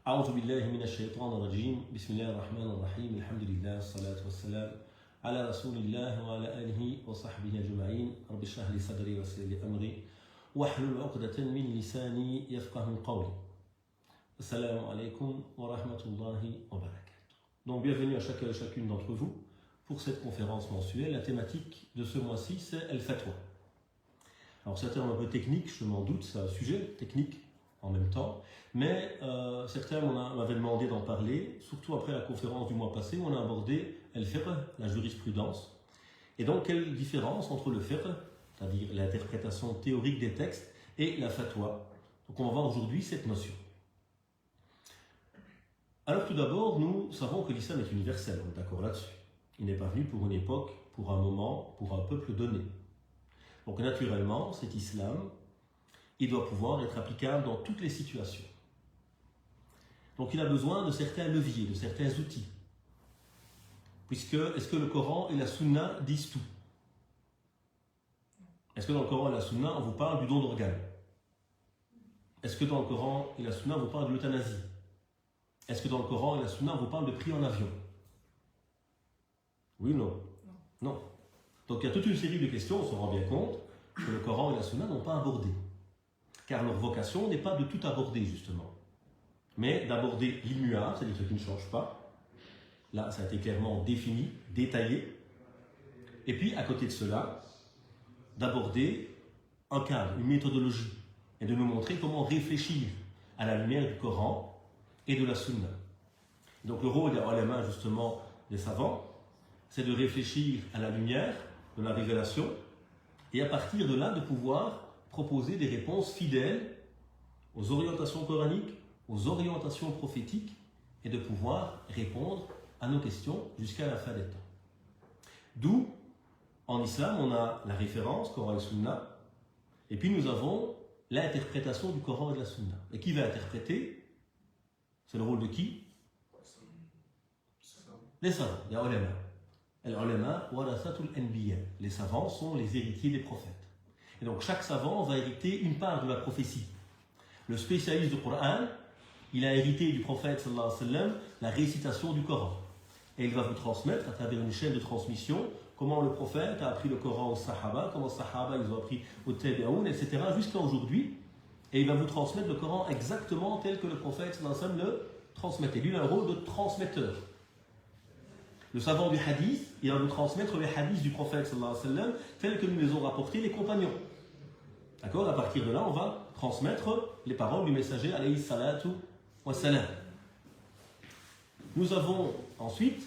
أعوذ بالله من الشيطان الرجيم بسم الله الرحمن الرحيم الحمد لله والصلاة والسلام على رسول الله وعلى آله وصحبه أجمعين رب اشرح لي صدري ويسر لي أمري واحلل عقدة من لساني يفقه قولي. Assalamu alaikum wa rahmatullahi wa barakatuh. Donc bienvenue à chacun et chacune d'entre vous pour cette conférence mensuelle. La thématique de ce mois-ci c'est Al-Fatwa. Alors c'est un terme un peu technique, je m'en doute, c'est un sujet technique en même temps, mais certains m'avaient demandé d'en parler, surtout après la conférence du mois passé où on a abordé Al-Fiqh, la jurisprudence. Et donc quelle différence entre le fiqh, c'est-à-dire l'interprétation théorique des textes, et la fatwa. Donc on va voir aujourd'hui cette notion. Alors tout d'abord, nous savons que l'islam est universel, on est d'accord là-dessus. Il n'est pas venu pour une époque, pour un moment, pour un peuple donné. Donc naturellement, cet islam, il doit pouvoir être applicable dans toutes les situations. Donc il a besoin de certains leviers, de certains outils. Puisque, est-ce que le Coran et la Sunna disent tout? Est-ce que dans le Coran et la Sunna, on vous parle du don d'organes? Est-ce que dans le Coran et la Sunna, on vous parle de l'euthanasie? Est-ce que dans le Coran et la Sunna, on vous parle de prix en avion? Oui ou non? Non. Donc il y a toute une série de questions, on se rend bien compte, que le Coran et la Sunna n'ont pas abordées. Car leur vocation n'est pas de tout aborder justement, mais d'aborder l'immuable, c'est-à-dire ce qui ne change pas. Là, ça a été clairement défini, détaillé. Et puis, à côté de cela, d'aborder un cadre, une méthodologie, et de nous montrer comment réfléchir à la lumière du Coran et de la Sunna. Donc le rôle des ulama, justement, des savants, c'est de réfléchir à la lumière de la révélation, et à partir de là, de pouvoir proposer des réponses fidèles aux orientations coraniques, aux orientations prophétiques, et de pouvoir répondre à nos questions jusqu'à la fin des temps. D'où, en islam, on a la référence, Coran et Sunna, et puis nous avons l'interprétation du Coran et de la Sunna. Et qui va interpréter? C'est le rôle de qui? Les savants, les ulama. Les ulama, warathatul anbiya. Les savants sont les héritiers des prophètes. Et donc chaque savant va hériter une part de la prophétie. Le spécialiste du Coran, il a hérité du prophète sallallahu alayhi wa sallam la récitation du Coran. Et il va vous transmettre à travers une chaîne de transmission comment le prophète a appris le Coran aux Sahaba, comment les Sahaba ils ont appris aux Tabi'oun, etc. jusqu'à aujourd'hui. Et il va vous transmettre le Coran exactement tel que le prophète sallallahu alayhi wa sallam le transmettait. Lui, il a un rôle de transmetteur. Le savant du hadith, il va nous transmettre les hadiths du prophète sallallahu alayhi wa sallam tels que nous les ont rapportés les compagnons. D'accord? À partir de là, on va transmettre les paroles du messager alayhi salatu wa salam. Nous avons ensuite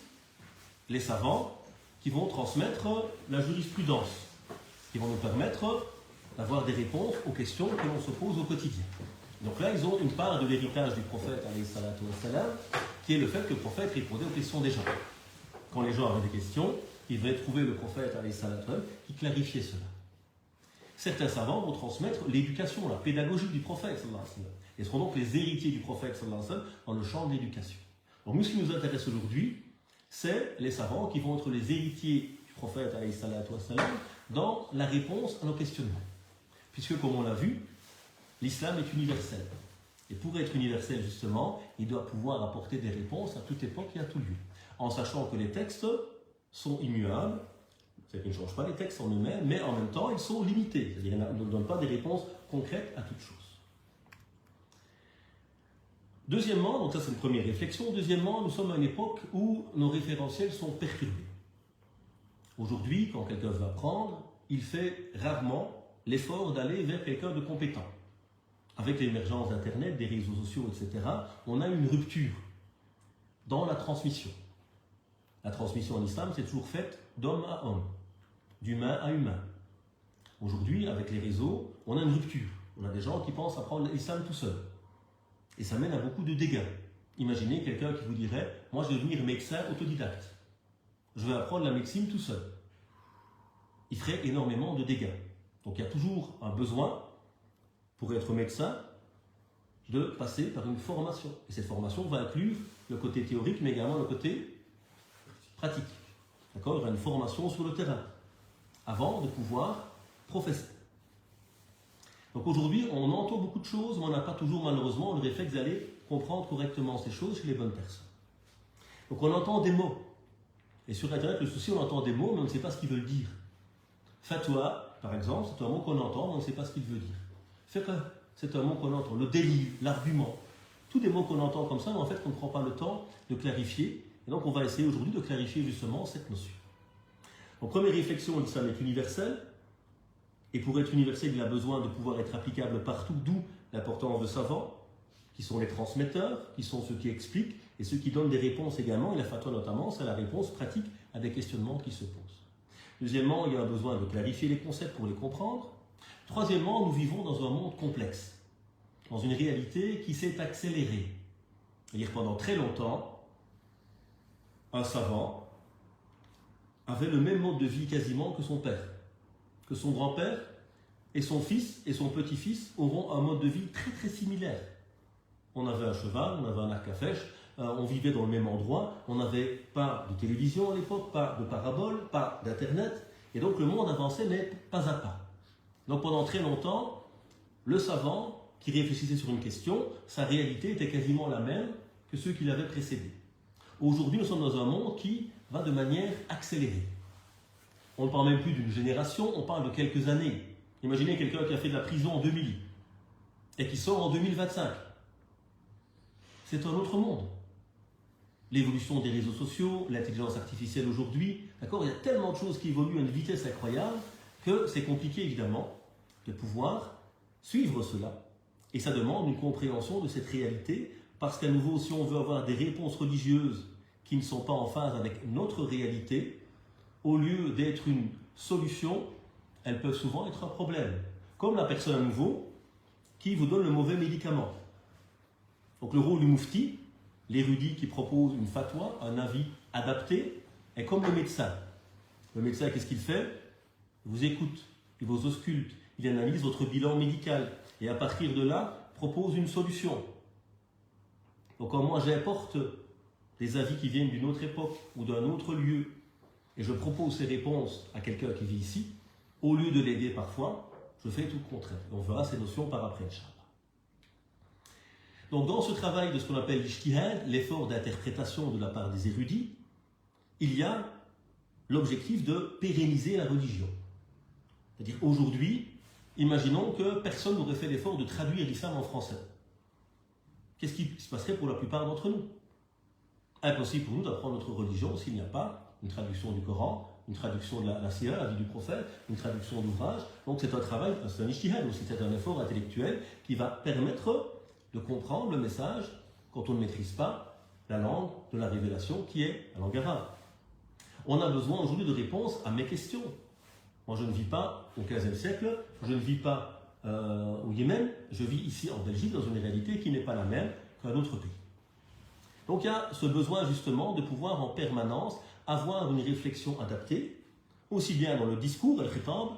les savants qui vont transmettre la jurisprudence, qui vont nous permettre d'avoir des réponses aux questions que l'on se pose au quotidien. Donc là, ils ont une part de l'héritage du prophète alayhi salatu wa salam, qui est le fait que le prophète répondait aux questions des gens. Quand les gens avaient des questions, ils devaient trouver le prophète alayhi salatu wa salam qui clarifiait cela. Certains savants vont transmettre l'éducation, la pédagogie du prophète sallallahu alayhi wa sallam. Ils seront donc les héritiers du prophète sallallahu alayhi wa sallam dans le champ de l'éducation. Donc nous, ce qui nous intéresse aujourd'hui, c'est les savants qui vont être les héritiers du prophète alayhi salatu wa sallam dans la réponse à nos questionnements. Puisque, comme on l'a vu, l'islam est universel. Et pour être universel, justement, il doit pouvoir apporter des réponses à toute époque et à tout lieu. En sachant que les textes sont immuables, c'est qu'ils ne changent pas les textes en eux-mêmes, mais en même temps, ils sont limités. C'est-à-dire qu'ils ne donnent pas des réponses concrètes à toute chose. Deuxièmement, donc ça c'est une première réflexion, deuxièmement, nous sommes à une époque où nos référentiels sont perturbés. Aujourd'hui, quand quelqu'un veut apprendre, il fait rarement l'effort d'aller vers quelqu'un de compétent. Avec l'émergence d'Internet, des réseaux sociaux, etc., on a une rupture dans la transmission. La transmission en islam, c'est toujours faite d'homme à homme, d'humain à humain. Aujourd'hui, avec les réseaux, on a une rupture. On a des gens qui pensent apprendre l'islam tout seul. Et ça mène à beaucoup de dégâts. Imaginez quelqu'un qui vous dirait « Moi, je vais devenir médecin autodidacte. Je vais apprendre la médecine tout seul. » Il ferait énormément de dégâts. Donc, il y a toujours un besoin, pour être médecin, de passer par une formation. Et cette formation va inclure le côté théorique, mais également le côté pratique. D'accord? Il y aura une formation sur le terrain, avant de pouvoir professer. Donc aujourd'hui, on entend beaucoup de choses, mais on n'a pas toujours malheureusement le réflexe d'aller comprendre correctement ces choses chez les bonnes personnes. Donc on entend des mots. Et sur Internet, le souci, on entend des mots, mais on ne sait pas ce qu'ils veulent dire. Fatwa, par exemple, c'est un mot qu'on entend, mais on ne sait pas ce qu'il veut dire. Fiqh, c'est un mot qu'on entend. Le délit, l'argument. Tous des mots qu'on entend comme ça, mais en fait, on ne prend pas le temps de clarifier. Et donc, on va essayer aujourd'hui de clarifier justement cette notion. Donc, première réflexion, l'islam est universel. Et pour être universel, il a besoin de pouvoir être applicable partout, d'où l'importance de savants, qui sont les transmetteurs, qui sont ceux qui expliquent, et ceux qui donnent des réponses également. Et la fatwa notamment, c'est la réponse pratique à des questionnements qui se posent. Deuxièmement, il y a besoin de clarifier les concepts pour les comprendre. Troisièmement, nous vivons dans un monde complexe, dans une réalité qui s'est accélérée. C'est-à-dire pendant très longtemps, un savant avait le même mode de vie quasiment que son père, que son grand-père, et son fils et son petit-fils auront un mode de vie très très similaire. On avait un cheval, on avait un arc à flèche, on vivait dans le même endroit, on n'avait pas de télévision à l'époque, pas de parabole, pas d'internet, et donc le monde avançait mais pas à pas. Donc pendant très longtemps, le savant qui réfléchissait sur une question, sa réalité était quasiment la même que ceux qui l'avaient précédé. Aujourd'hui, nous sommes dans un monde qui va de manière accélérée. On ne parle même plus d'une génération, on parle de quelques années. Imaginez quelqu'un qui a fait de la prison en 2000 et qui sort en 2025. C'est un autre monde. L'évolution des réseaux sociaux, l'intelligence artificielle aujourd'hui, d'accord, il y a tellement de choses qui évoluent à une vitesse incroyable que c'est compliqué évidemment de pouvoir suivre cela. Et ça demande une compréhension de cette réalité, parce qu'à nouveau, si on veut avoir des réponses religieuses qui ne sont pas en phase avec notre réalité, au lieu d'être une solution, elles peuvent souvent être un problème. Comme la personne à nouveau qui vous donne le mauvais médicament. Donc le rôle du moufti, l'érudit qui propose une fatwa, un avis adapté, est comme le médecin. Le médecin, qu'est-ce qu'il fait? Il vous écoute, il vous ausculte, il analyse votre bilan médical et à partir de là, propose une solution. Donc quand moi j'importe des avis qui viennent d'une autre époque ou d'un autre lieu et je propose ces réponses à quelqu'un qui vit ici, au lieu de l'aider parfois, je fais tout le contraire. On verra ces notions par après, Inch'Allah. Donc dans ce travail de ce qu'on appelle l'ijtihad, l'effort d'interprétation de la part des érudits, il y a l'objectif de pérenniser la religion. C'est-à-dire aujourd'hui, imaginons que personne n'aurait fait l'effort de traduire l'islam en français. Qu'est-ce qui se passerait pour la plupart d'entre nous? Impossible pour nous d'apprendre notre religion s'il n'y a pas une traduction du Coran, une traduction de la Sira, la vie du prophète, une traduction d'ouvrage. Donc c'est un travail, c'est un ijtihad aussi, c'est un effort intellectuel qui va permettre de comprendre le message quand on ne maîtrise pas la langue de la révélation qui est la langue arabe. On a besoin aujourd'hui de réponses à mes questions. Moi je ne vis pas au XVe siècle, je ne vis pas au Yémen, je vis ici en Belgique dans une réalité qui n'est pas la même qu'un autre pays. Donc il y a ce besoin justement de pouvoir en permanence avoir une réflexion adaptée, aussi bien dans le discours, al-khitab,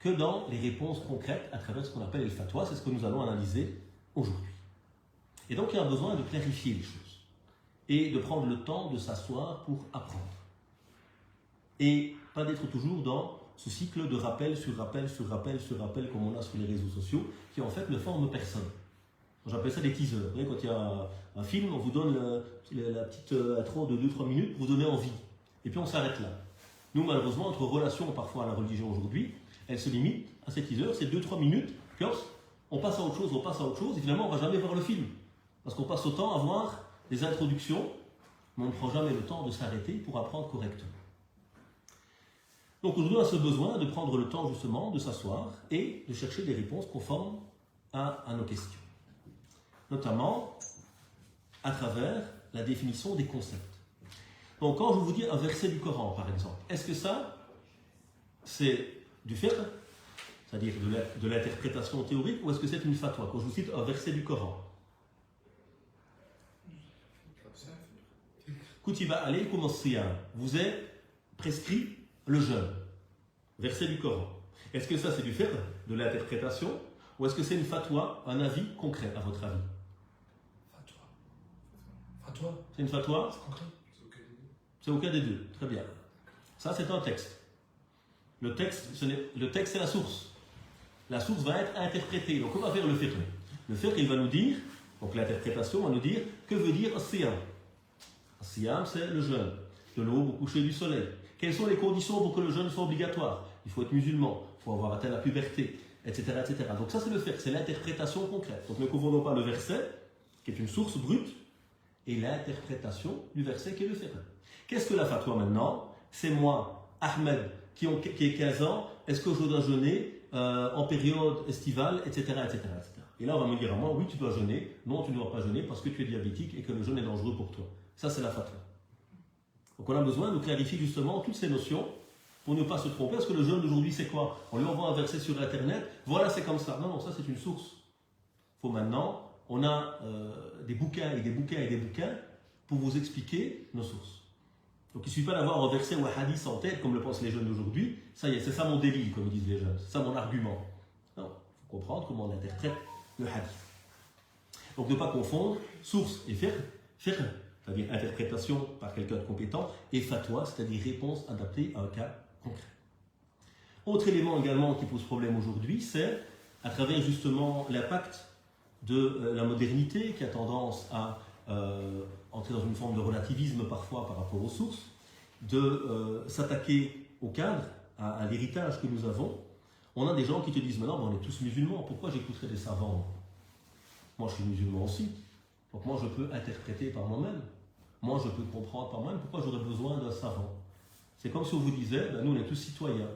que dans les réponses concrètes à travers ce qu'on appelle les fatwas. C'est ce que nous allons analyser aujourd'hui. Et donc il y a besoin de clarifier les choses et de prendre le temps de s'asseoir pour apprendre. Et pas d'être toujours dans ce cycle de rappel sur rappel sur rappel sur rappel comme on a sur les réseaux sociaux, qui en fait ne forme personne. J'appelle ça des teasers. Vous voyez, quand il y a un film, on vous donne la petite intro de 2-3 minutes pour vous donner envie. Et puis on s'arrête là. Nous, malheureusement, notre relation parfois à la religion aujourd'hui, elle se limite à ces teasers, c'est 2-3 minutes, puis on passe à autre chose, et finalement on ne va jamais voir le film. Parce qu'on passe autant à voir des introductions, mais on ne prend jamais le temps de s'arrêter pour apprendre correctement. Donc aujourd'hui, on a ce besoin de prendre le temps justement de s'asseoir et de chercher des réponses conformes à nos questions. Notamment à travers la définition des concepts. Donc quand je vous dis un verset du Coran, par exemple, est-ce que ça, c'est du fiqh, c'est-à-dire de l'interprétation théorique, ou est-ce que c'est une fatwa? Quand je vous cite un verset du Coran. Kutiba alaykum as-siyam, vous est prescrit le jeûne. Verset du Coran. Est-ce que ça c'est du fiqh, de l'interprétation, ou est-ce que c'est une fatwa, un avis concret à votre avis? Fatwa. C'est une fatwa? C'est concret. C'est aucun des deux. Très bien. Ça c'est un texte. Le texte c'est la source. la source va être interprétée. Donc on va faire le fiqh. Le fiqh, il va nous dire, donc l'interprétation va nous dire, que veut dire as-siyam? As-siyam, c'est le jeûne, de l'aube au coucher du soleil. Quelles sont les conditions pour que le jeûne soit obligatoire? Il faut être musulman, il faut avoir atteint la puberté, etc., etc. Donc ça c'est le fiqh, c'est l'interprétation concrète. Donc ne confondons pas le verset, qui est une source brute, et l'interprétation du verset qui est le fiqh. Qu'est-ce que la fatwa maintenant? C'est moi, Ahmed, qui ai 15 ans, est-ce que je dois jeûner en période estivale, etc., etc., etc. Et là, on va me dire à moi, oui, tu dois jeûner. Non, tu ne dois pas jeûner parce que tu es diabétique et que le jeûne est dangereux pour toi. Ça, c'est la fatwa. Donc, on a besoin de clarifier justement toutes ces notions pour ne pas se tromper. Parce que le jeûne d'aujourd'hui, c'est quoi? On lui envoie un verset sur Internet. Voilà, c'est comme ça. Non, non, ça, c'est une source. Il faut maintenant, on a des bouquins et des bouquins et des bouquins pour vous expliquer nos sources. Donc, il ne suffit pas d'avoir un verset ou un hadith en tête, comme le pensent les jeunes d'aujourd'hui. Ça y est, c'est ça mon délit, comme disent les jeunes. C'est ça mon argument. Non, il faut comprendre comment on interprète le hadith. Donc, ne pas confondre source et fiqh, c'est-à-dire interprétation par quelqu'un de compétent, et fatwa, c'est-à-dire réponse adaptée à un cas concret. Autre élément également qui pose problème aujourd'hui, c'est à travers justement l'impact de la modernité qui a tendance à entrer dans une forme de relativisme parfois par rapport aux sources, de s'attaquer au cadre, à l'héritage que nous avons. On a des gens qui te disent maintenant, on est tous musulmans, pourquoi j'écouterais des savants? Moi je suis musulman aussi, donc moi je peux interpréter par moi-même, moi je peux comprendre par moi-même, pourquoi j'aurais besoin d'un savant? C'est comme si on vous disait, nous on est tous citoyens,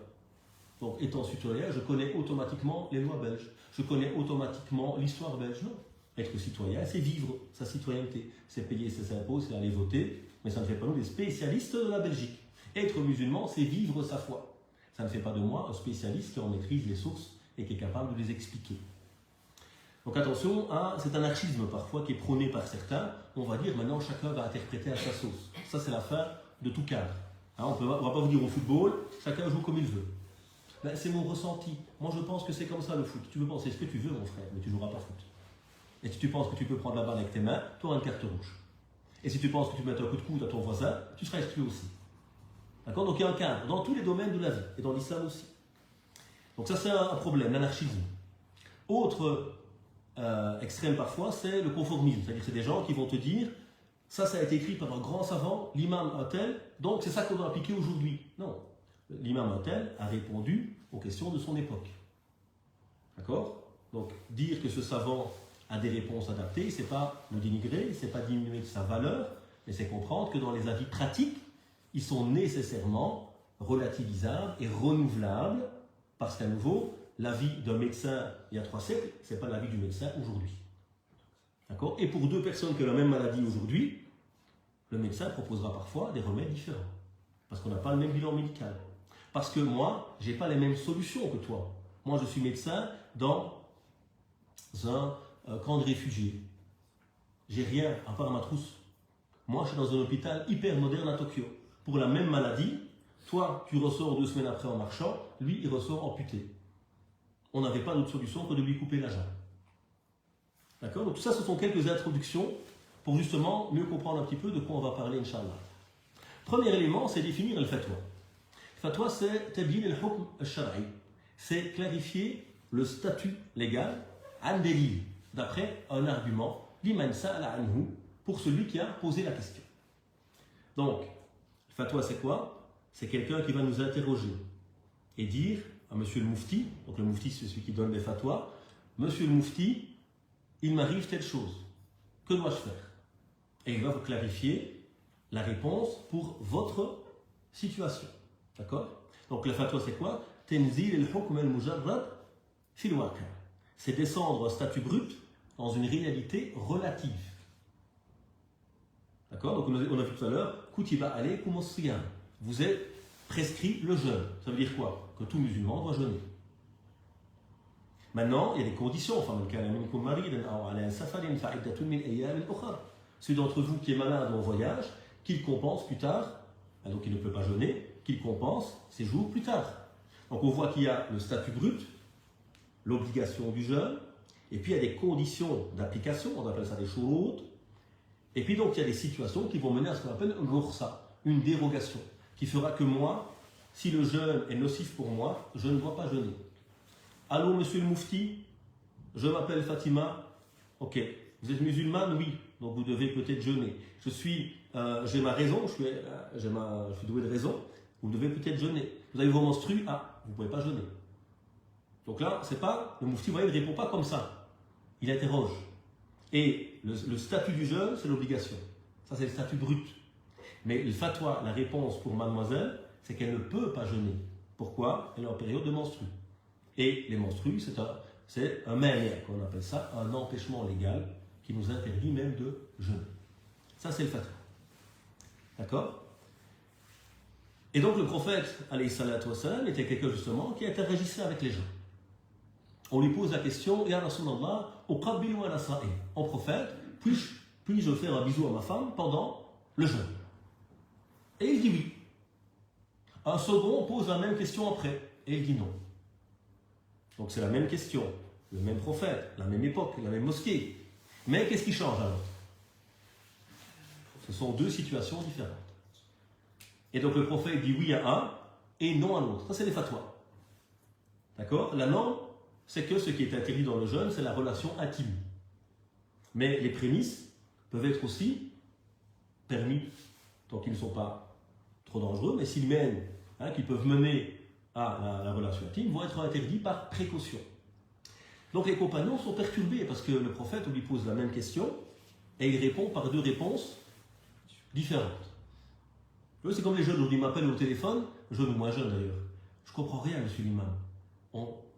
donc étant citoyen, je connais automatiquement les lois belges, je connais automatiquement l'histoire belge. Non. Être citoyen, c'est vivre sa citoyenneté, c'est payer ses impôts, c'est aller voter, mais ça ne fait pas nous des spécialistes de la Belgique. Être musulman, c'est vivre sa foi. Ça ne fait pas de moi un spécialiste qui en maîtrise les sources et qui est capable de les expliquer. Donc attention à cet anarchisme parfois qui est prôné par certains. On va dire maintenant chacun va interpréter à sa sauce. Ça c'est la fin de tout cadre. On ne va pas vous dire au football, chacun joue comme il veut. Ben, c'est mon ressenti. Moi je pense que c'est comme ça le foot. Tu peux penser ce que tu veux mon frère, mais tu ne joueras pas foot. Et si tu penses que tu peux prendre la balle avec tes mains, tu auras une carte rouge. Et si tu penses que tu mets un coup de coude à ton voisin, tu seras exclu aussi. D'accord? Donc il y a un cadre dans tous les domaines de la vie, et dans l'islam aussi. Donc ça c'est un problème, l'anarchisme. Autre extrême parfois, c'est le conformisme. C'est-à-dire que c'est des gens qui vont te dire, ça a été écrit par un grand savant, l'imam un tel, donc c'est ça qu'on doit appliquer aujourd'hui. Non. L'imam un tel a répondu aux questions de son époque. D'accord? Donc dire que ce savant a des réponses adaptées, c'est pas le dénigrer, c'est pas diminuer de sa valeur, mais c'est comprendre que dans les avis pratiques, ils sont nécessairement relativisables et renouvelables, parce qu'à nouveau, l'avis d'un médecin il y a 3 siècles, c'est pas l'avis du médecin aujourd'hui. D'accord? Et pour 2 personnes qui ont la même maladie aujourd'hui, le médecin proposera parfois des remèdes différents, parce qu'on n'a pas le même bilan médical. Parce que moi, j'ai pas les mêmes solutions que toi. Moi, je suis médecin dans un camp de réfugiés. J'ai rien à part ma trousse. Moi, je suis dans un hôpital hyper moderne à Tokyo. Pour la même maladie, toi, tu ressors 2 semaines après en marchant, lui, il ressort amputé. On n'avait pas d'autre solution que de lui couper la jambe. D'accord? Donc tout ça, ce sont quelques introductions pour justement mieux comprendre un petit peu de quoi on va parler, Inch'Allah. Premier élément, c'est définir le fatwa. Le fatwa, c'est tabyin al-hukm al-shar'i. C'est clarifier le statut légal, an dalil, d'après un argument, liman sa'ala anhu, pour celui qui a posé la question. Donc, le fatwa, c'est quoi? C'est quelqu'un qui va nous interroger et dire à monsieur le Moufti, donc le Moufti, c'est celui qui donne les fatwas, monsieur le Moufti, il m'arrive telle chose, que dois-je faire? Et il va vous clarifier la réponse pour votre situation. D'accord? Donc le fatwa, c'est quoi? Tenzil al-hukm al-mujarrad fil waqi'. C'est descendre un statut brut dans une réalité relative. D'accord? Donc on a vu tout à l'heure, kutiba alaykum as-siyam. Vous êtes prescrit le jeûne. Ça veut dire quoi? Que tout musulman doit jeûner. Maintenant, il y a des conditions. Celui d'entre vous qui est malade ou en voyage, qu'il compense plus tard, donc il ne peut pas jeûner, qu'il compense ses jours plus tard. Donc on voit qu'il y a le statut brut, l'obligation du jeûne, et puis il y a des conditions d'application, on appelle ça des shurut, et puis donc il y a des situations qui vont mener à ce qu'on appelle une dérogation, qui fera que moi, si le jeûne est nocif pour moi, je ne dois pas jeûner. Allô, monsieur le Moufti, je m'appelle Fatima. Ok. Vous êtes musulmane? Oui. Donc vous devez peut-être jeûner. J'ai ma raison, je suis doué de raison. Vous devez peut-être jeûner. Vous avez vos menstrues? Ah, vous ne pouvez pas jeûner. Donc là, c'est pas, le Moufti, vous voyez, il ne répond pas comme ça. Il interroge. Et le statut du jeûne, c'est l'obligation. Ça, c'est le statut brut. Mais le fatwa, la réponse pour mademoiselle, c'est qu'elle ne peut pas jeûner. Pourquoi? Elle est en période de menstrues. Et les menstrues, c'est un manière, qu'on appelle ça, un empêchement légal qui nous interdit même de jeûner. Ça, c'est le fatwa. D'accord? Et donc, le prophète, alayhi salatu wassalam, était quelqu'un justement qui interagissait avec les gens. On lui pose la question, Ya Rasulallah, uqabbilu ala sa'im. En prophète, puis-je faire un bisou à ma femme pendant le jeûne? Et il dit oui. Un second pose la même question après, et il dit non. Donc c'est la même question, le même prophète, la même époque, la même mosquée. Mais qu'est-ce qui change alors? Ce sont deux situations différentes. Et donc le prophète dit oui à un et non à l'autre. Ça, c'est les fatwas. D'accord? La norme, c'est que ce qui est interdit dans le jeûne, c'est la relation intime. Mais les prémices peuvent être aussi permis, tant qu'ils ne sont pas trop dangereux, mais s'ils mènent, qui peuvent mener à la relation intime, vont être interdits par précaution. Donc les compagnons sont perturbés parce que le prophète lui pose la même question et il répond par deux réponses différentes. C'est comme les jeunes, aujourd'hui, ils m'appellent au téléphone, jeunes ou moins jeunes d'ailleurs. Je ne comprends rien, monsieur l'imam.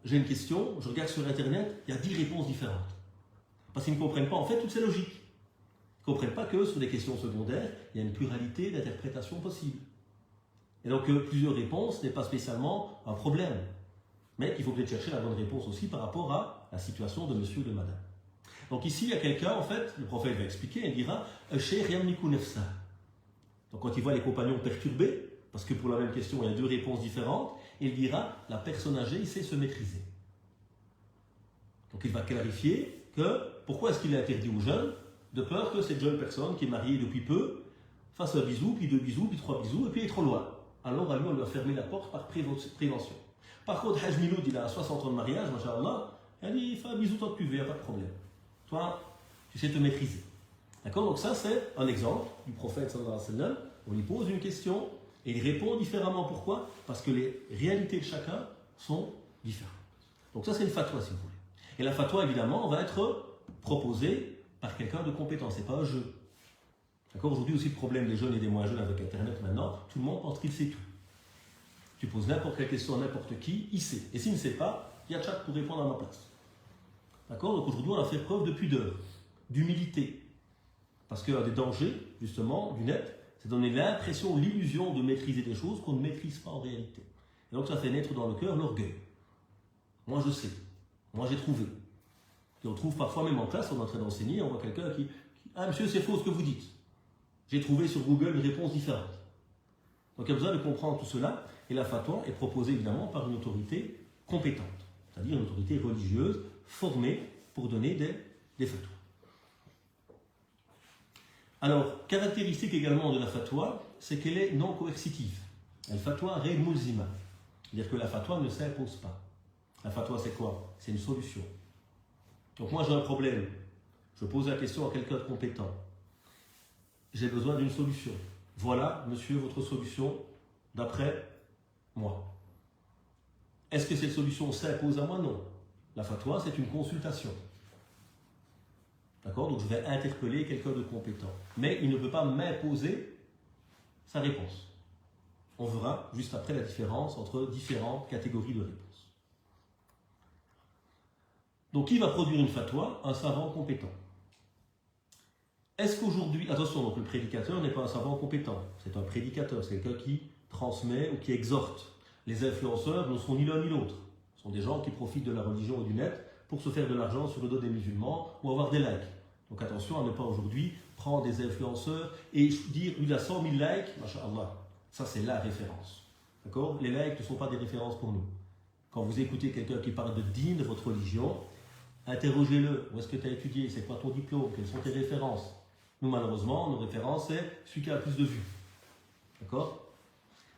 J'ai une question, je regarde sur internet, il y a 10 réponses différentes. Parce qu'ils ne comprennent pas, en fait, toutes ces logiques. Ils ne comprennent pas que sur des questions secondaires, il y a une pluralité d'interprétations possibles. Et donc, plusieurs réponses n'est pas spécialement un problème. Mais il faut peut-être chercher la bonne réponse aussi par rapport à la situation de monsieur ou de madame. Donc ici, il y a quelqu'un, en fait, le prophète va expliquer, il dira « Donc quand il voit les compagnons perturbés, parce que pour la même question, il y a deux réponses différentes, il dira « La personne âgée, il sait se maîtriser. » Donc il va clarifier que pourquoi est-ce qu'il est interdit aux jeunes, de peur que cette jeune personne qui est mariée depuis peu fasse un bisou, puis 2 bisous, puis 3 bisous, et puis est trop loin. Alors à lui, on lui a fermé la porte par prévention. Par contre, Hajj Miloud, il a 60 ans de mariage, machallah, il dit, fais un bisou tant que tu veux, il n'y a pas de problème. Toi, tu sais te maîtriser. D'accord? Donc ça, c'est un exemple du prophète sallallahu alayhi wa sallam. On lui pose une question et il répond différemment. Pourquoi? Parce que les réalités de chacun sont différentes. Donc ça, c'est une fatwa, si vous voulez. Et la fatwa, évidemment, va être proposée par quelqu'un de compétent. Ce n'est pas un jeu. D'accord? Aujourd'hui aussi, le problème des jeunes et des moins jeunes avec Internet maintenant, tout le monde pense qu'il sait tout. Tu poses n'importe quelle question à n'importe qui, il sait. Et s'il ne sait pas, il y a chat pour répondre à ma place. D'accord? Donc aujourd'hui, on a fait preuve de pudeur, d'humilité. Parce qu'un des dangers, justement, du net, c'est donner l'impression, l'illusion de maîtriser des choses qu'on ne maîtrise pas en réalité. Et donc ça fait naître dans le cœur l'orgueil. Moi je sais, moi j'ai trouvé. Et on trouve parfois même en classe, on est en train d'enseigner, on voit quelqu'un qui ah monsieur, c'est faux ce que vous dites. J'ai trouvé sur Google une réponse différente. Donc il y a besoin de comprendre tout cela, et la fatwa est proposée évidemment par une autorité compétente, c'est-à-dire une autorité religieuse formée pour donner des fatwas. Alors, caractéristique également de la fatwa, c'est qu'elle est non coercitive. La fatwa est mulzima, c'est-à-dire que la fatwa ne s'impose pas. La fatwa c'est quoi? C'est une solution. Donc moi j'ai un problème, je pose la question à quelqu'un de compétent. J'ai besoin d'une solution. Voilà, monsieur, votre solution d'après moi. Est-ce que cette solution s'impose à moi? Non. La fatwa, c'est une consultation. D'accord? Donc je vais interpeller quelqu'un de compétent. Mais il ne peut pas m'imposer sa réponse. On verra juste après la différence entre différentes catégories de réponses. Donc qui va produire une fatwa? Un savant compétent. Est-ce qu'aujourd'hui, attention, donc le prédicateur n'est pas un savant compétent, c'est un prédicateur, c'est quelqu'un qui transmet ou qui exhorte. Les influenceurs ne sont ni l'un ni l'autre. Ce sont des gens qui profitent de la religion et du net pour se faire de l'argent sur le dos des musulmans ou avoir des likes. Donc attention à ne pas aujourd'hui prendre des influenceurs et dire il a 100 000 likes, masha'Allah. Ça c'est la référence. D'accord? Les likes ne sont pas des références pour nous. Quand vous écoutez quelqu'un qui parle de dîn, de votre religion, interrogez-le. Où est-ce que tu as étudié? C'est quoi ton diplôme? Quelles sont tes références? Nous, malheureusement, nos références, c'est celui qui a le plus de vues. D'accord?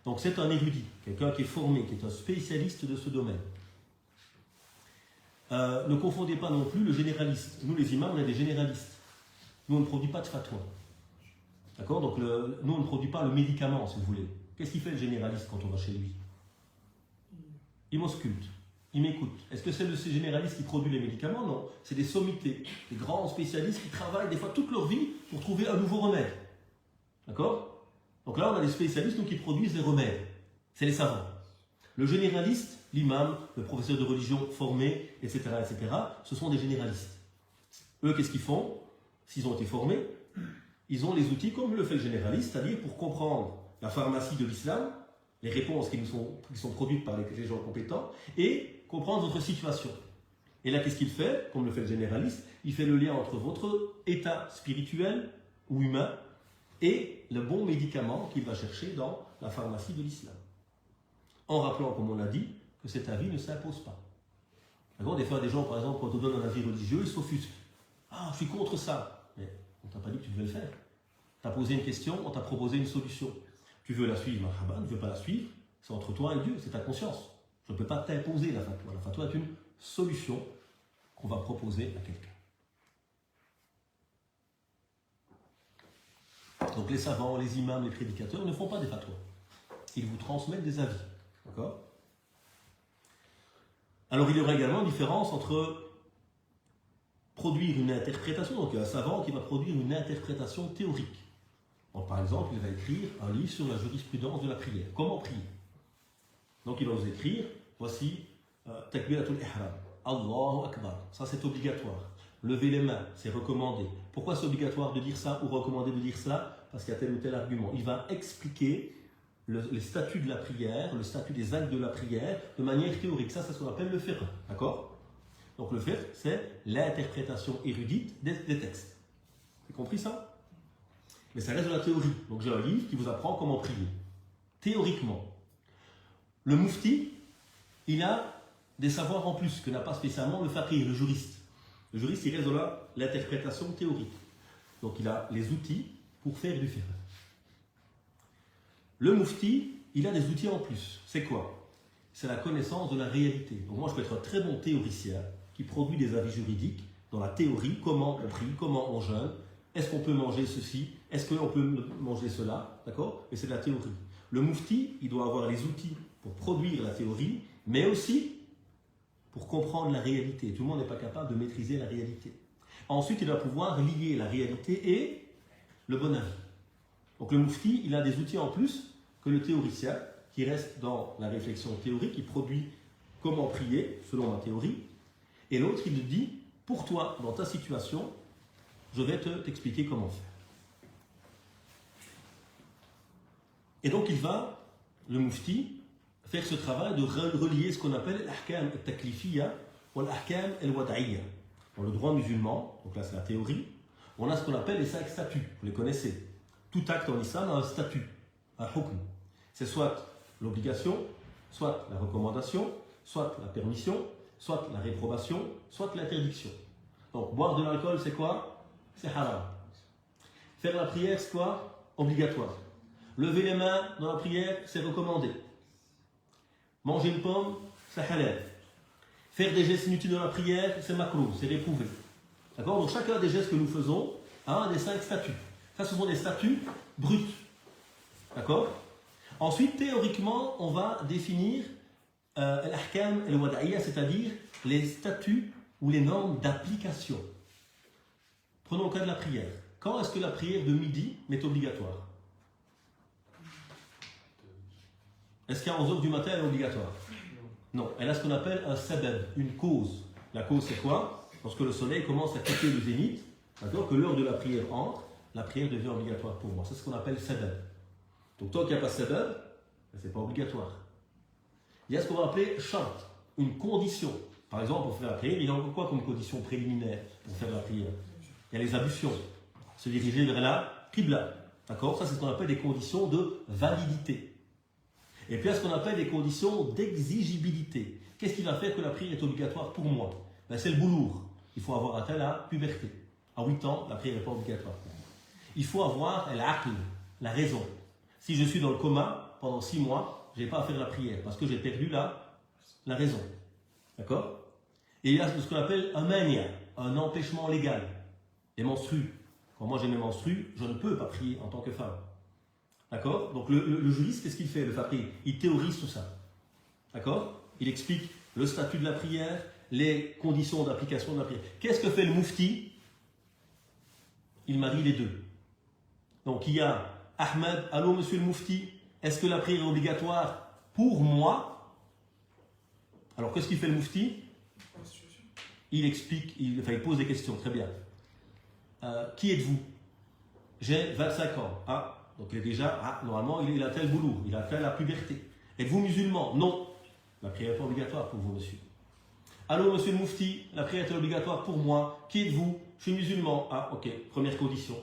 Donc, c'est un érudit, quelqu'un qui est formé, qui est un spécialiste de ce domaine. Ne confondez pas non plus le généraliste. Nous, les imams, on est des généralistes. Nous, on ne produit pas de fatwa. D'accord? Donc, nous, on ne produit pas le médicament, si vous voulez. Qu'est-ce qu'il fait le généraliste quand on va chez lui? Il m'ausculte, il m'écoute. Est-ce que c'est de ces généralistes qui produisent les médicaments? Non. C'est des sommités, des grands spécialistes qui travaillent des fois toute leur vie pour trouver un nouveau remède. D'accord? Donc là, on a des spécialistes nous, qui produisent des remèdes. C'est les savants. Le généraliste, l'imam, le professeur de religion formé, etc., ce sont des généralistes. Eux, qu'est-ce qu'ils font? S'ils ont été formés, ils ont les outils comme le fait le généraliste, c'est-à-dire pour comprendre la pharmacie de l'islam, les réponses qui sont produites par les gens compétents, et comprendre votre situation. Et là, qu'est-ce qu'il fait? Comme le fait le généraliste, il fait le lien entre votre état spirituel ou humain et le bon médicament qu'il va chercher dans la pharmacie de l'islam. En rappelant, comme on l'a dit, que cet avis ne s'impose pas. D'accord? Des fois, des gens, par exemple, quand on donne un avis religieux, ils s'offusquent. Ah, je suis contre ça. Mais on ne t'a pas dit que tu devais le faire. Tu as posé une question, on t'a proposé une solution. Tu veux la suivre, marhaba, tu ne veux pas la suivre, c'est entre toi et Dieu, c'est ta conscience. Je ne peux pas t'imposer la fatwa. La fatwa est une solution qu'on va proposer à quelqu'un. Donc les savants, les imams, les prédicateurs ne font pas des fatwas. Ils vous transmettent des avis. D'accord? Alors il y aura également une différence entre produire une interprétation, donc il y a un savant qui va produire une interprétation théorique. Donc, par exemple, il va écrire un livre sur la jurisprudence de la prière. Comment prier? Donc il va vous écrire, voici Takbiratul Ihram, Allahu Akbar, ça c'est obligatoire. Lever les mains, c'est recommandé. Pourquoi c'est obligatoire de dire ça ou recommandé de dire ça? Parce qu'il y a tel ou tel argument. Il va expliquer les statuts de la prière, le statut des actes de la prière de manière théorique. Ça, c'est ce qu'on appelle le fiqh. D'accord? Donc le fiqh, c'est l'interprétation érudite des textes. Vous avez compris ça? Mais ça reste de la théorie. Donc j'ai un livre qui vous apprend comment prier. Théoriquement. Le mufti, il a des savoirs en plus que n'a pas spécialement le faqih, le juriste. Le juriste, il reste de l'interprétation théorique. Donc il a les outils pour faire du fiqh. Le mufti, il a des outils en plus. C'est quoi? C'est la connaissance de la réalité. Donc moi, je peux être un très bon théoricien qui produit des avis juridiques dans la théorie, comment on prie, comment on jeûne, est-ce qu'on peut manger ceci, est-ce qu'on peut manger cela, d'accord? Mais c'est de la théorie. Le mufti, il doit avoir les outils pour produire la théorie, mais aussi pour comprendre la réalité. Tout le monde n'est pas capable de maîtriser la réalité. Ensuite, il doit pouvoir lier la réalité et le bon avis. Donc le mufti, il a des outils en plus que le théoricien, qui reste dans la réflexion théorique, qui produit comment prier selon la théorie. Et l'autre, il dit, pour toi, dans ta situation, je vais t'expliquer comment faire. Et donc il va, le mufti, faire ce travail de relier ce qu'on appelle l'ahkam al-taklifiyya ou l'ahkam al-wad'iyya. Dans le droit musulman, donc là c'est la théorie, on a ce qu'on appelle les 5 statuts, vous les connaissez. Tout acte en islam a un statut, un hukm. C'est soit l'obligation, soit la recommandation, soit la permission, soit la réprobation, soit l'interdiction. Donc boire de l'alcool c'est quoi? C'est haram. Faire la prière c'est quoi? Obligatoire. Lever les mains dans la prière c'est recommandé. Manger une pomme c'est halal. Faire des gestes inutiles dans la prière c'est makrouh, c'est réprouvé. D'accord? Donc chacun des gestes que nous faisons a un des 5 statuts. Ça, ce sont des statuts bruts. D'accord? Ensuite, théoriquement, on va définir l'ahkam et le wada'iyya, c'est-à-dire les statuts ou les normes d'application. Prenons le cas de la prière. Quand est-ce que la prière de midi est obligatoire? Est-ce qu'à 11h du matin, elle est obligatoire? Non. Elle a ce qu'on appelle un sabab, une cause. La cause, c'est quoi? Lorsque le soleil commence à quitter le zénith, d'accord, que l'heure de la prière entre, la prière devient obligatoire pour moi. C'est ce qu'on appelle sabab. Donc tant qu'il n'y a pas sabab, ce n'est pas obligatoire. Il y a ce qu'on va appeler shart, une condition. Par exemple, pour faire la prière, il y a encore quoi comme condition préliminaire pour faire la prière? Il y a les ablutions, se diriger vers la qibla. D'accord? Ça, c'est ce qu'on appelle des conditions de validité. Et puis, il y a ce qu'on appelle des conditions d'exigibilité. Qu'est-ce qui va faire que la prière est obligatoire pour moi? Ben, c'est le boulour. Il faut avoir atteint la puberté. À 8 ans, la prière n'est pas obligatoire pour moi. Il faut avoir l'aql, la raison. Si je suis dans le coma pendant 6 mois, je n'ai pas à faire la prière parce que j'ai perdu la raison. D'accord? Et il y a ce qu'on appelle un mania, un empêchement légal. Les menstrues. Quand moi j'ai mes menstrues, je ne peux pas prier en tant que femme. D'accord? Donc le juriste, qu'est-ce qu'il fait, le faqih? Il théorise tout ça. D'accord? Il explique le statut de la prière, les conditions d'application de la prière. Qu'est-ce que fait le mufti? Il marie les deux. Donc il y a Ahmed, allô monsieur le mufti, est-ce que la prière est obligatoire pour moi? Alors qu'est-ce qu'il fait le mufti? Il explique, il pose des questions, très bien. Qui êtes-vous? J'ai 25 ans. Ah, donc il est déjà, normalement il a tel boulot, il a fait la puberté. Êtes-vous musulman? Non. La prière n'est pas obligatoire pour vous, monsieur. Allô, monsieur le mufti, la prière est obligatoire pour moi. Qui êtes-vous? Je suis musulman. Ah, ok, première condition.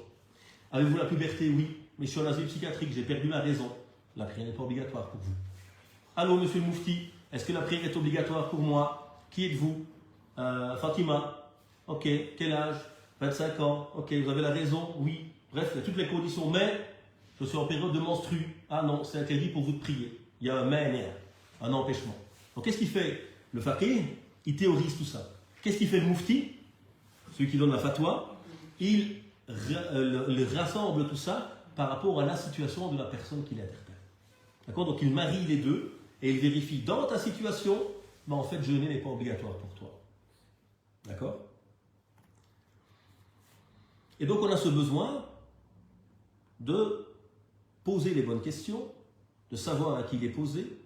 Avez-vous la puberté? Oui. Mais je suis en asile psychiatrique, j'ai perdu la raison. La prière n'est pas obligatoire pour vous. Allô, monsieur le mufti, est-ce que la prière est obligatoire pour moi? Qui êtes-vous? Fatima. Ok, quel âge? 25 ans. Ok, vous avez la raison? Oui. Bref, il y a toutes les conditions, mais je suis en période de menstru. Ah non, c'est interdit pour vous de prier. Il y a un mania, un empêchement. Donc qu'est-ce qu'il fait? Le faqih, il théorise tout ça. Qu'est-ce qu'il fait le mufti? Celui qui donne la fatwa, il rassemble tout ça par rapport à la situation de la personne qui l'interpelle. D'accord? Donc il marie les deux et il vérifie dans ta situation, mais en fait jeûner n'est pas obligatoire pour toi. D'accord? Et donc on a ce besoin de poser les bonnes questions, de savoir à qui les poser,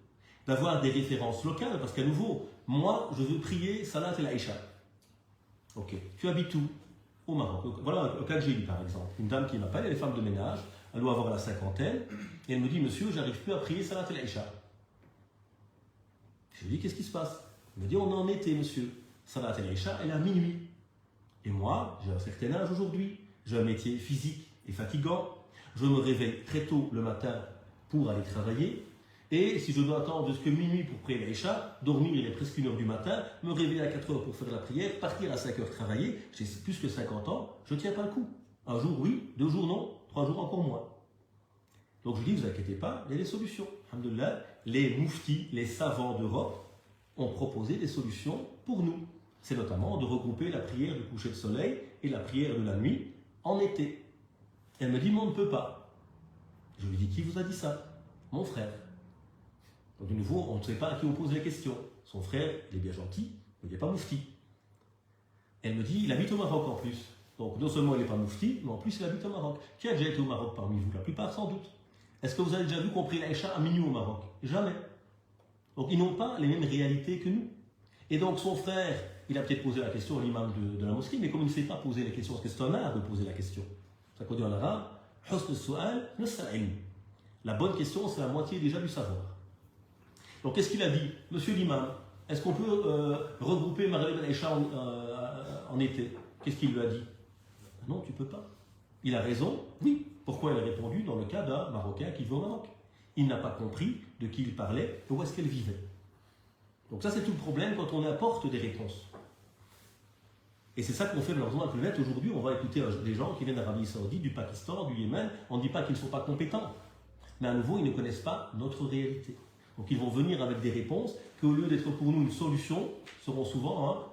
d'avoir des références locales, parce qu'à nouveau, moi je veux prier Salat el-Aïcha. Ok, tu habites où? Au Maroc. Voilà un cas que j'ai eu par exemple. Une dame qui m'appelle, elle est femme de ménage, elle doit avoir la cinquantaine, et elle me dit, monsieur, j'arrive plus à prier Salat el-Aïcha. Je lui dis, qu'est-ce qui se passe? Elle me dit, on est en été, monsieur. Salat el-Aïcha, elle est à minuit. Et moi, j'ai un certain âge aujourd'hui, j'ai un métier physique et fatigant, je me réveille très tôt le matin pour aller travailler, et si je dois attendre jusqu'à minuit pour prier l'Aïcha, dormir il est presque 1h du matin, me réveiller à 4h pour faire la prière, partir à 5h travailler, j'ai plus que 50 ans, je ne tiens pas le coup. Un jour oui, 2 jours non, 3 jours encore moins. Donc je dis, vous inquiétez pas, il y a des solutions. Alhamdoulilah, les mouftis, les savants d'Europe ont proposé des solutions pour nous. C'est notamment de regrouper la prière du coucher de soleil et la prière de la nuit en été. Elle me dit, mais on ne peut pas. Je lui dis, qui vous a dit ça? Mon frère. Donc de nouveau, on ne sait pas à qui on pose les questions. Son frère, il est bien gentil, mais il n'est pas moufti. Elle me dit, il habite au Maroc en plus. Donc non seulement il n'est pas moufti, mais en plus il habite au Maroc. Qui a déjà été au Maroc parmi vous? La plupart sans doute. Est-ce que vous avez déjà vu qu'on prie l'Aïcha à minuit au Maroc? Jamais. Donc ils n'ont pas les mêmes réalités que nous. Et donc son frère, il a peut-être posé la question à l'imam de la mosquée, mais comme il ne sait pas poser les questions, parce que c'est un art de poser la question. C'est qu'on dit en arabe, husn as-su'al nisf al-ilm. La bonne question, c'est la moitié déjà du savoir. Donc qu'est-ce qu'il a dit? Monsieur l'imam, est-ce qu'on peut regrouper Maghrib al-Aïcha en été? Qu'est-ce qu'il lui a dit? Non, tu ne peux pas. Il a raison, oui. Pourquoi il a répondu dans le cas d'un Marocain qui vit au Maroc? Il n'a pas compris de qui il parlait et où est-ce qu'elle vivait. Donc ça, c'est tout le problème quand on apporte des réponses. Et c'est ça qu'on fait malheureusement un peu net. Aujourd'hui, on va écouter des gens qui viennent d'Arabie Saoudite, du Pakistan, du Yémen. On ne dit pas qu'ils ne sont pas compétents. Mais à nouveau, ils ne connaissent pas notre réalité. Donc ils vont venir avec des réponses qui, au lieu d'être pour nous une solution, seront souvent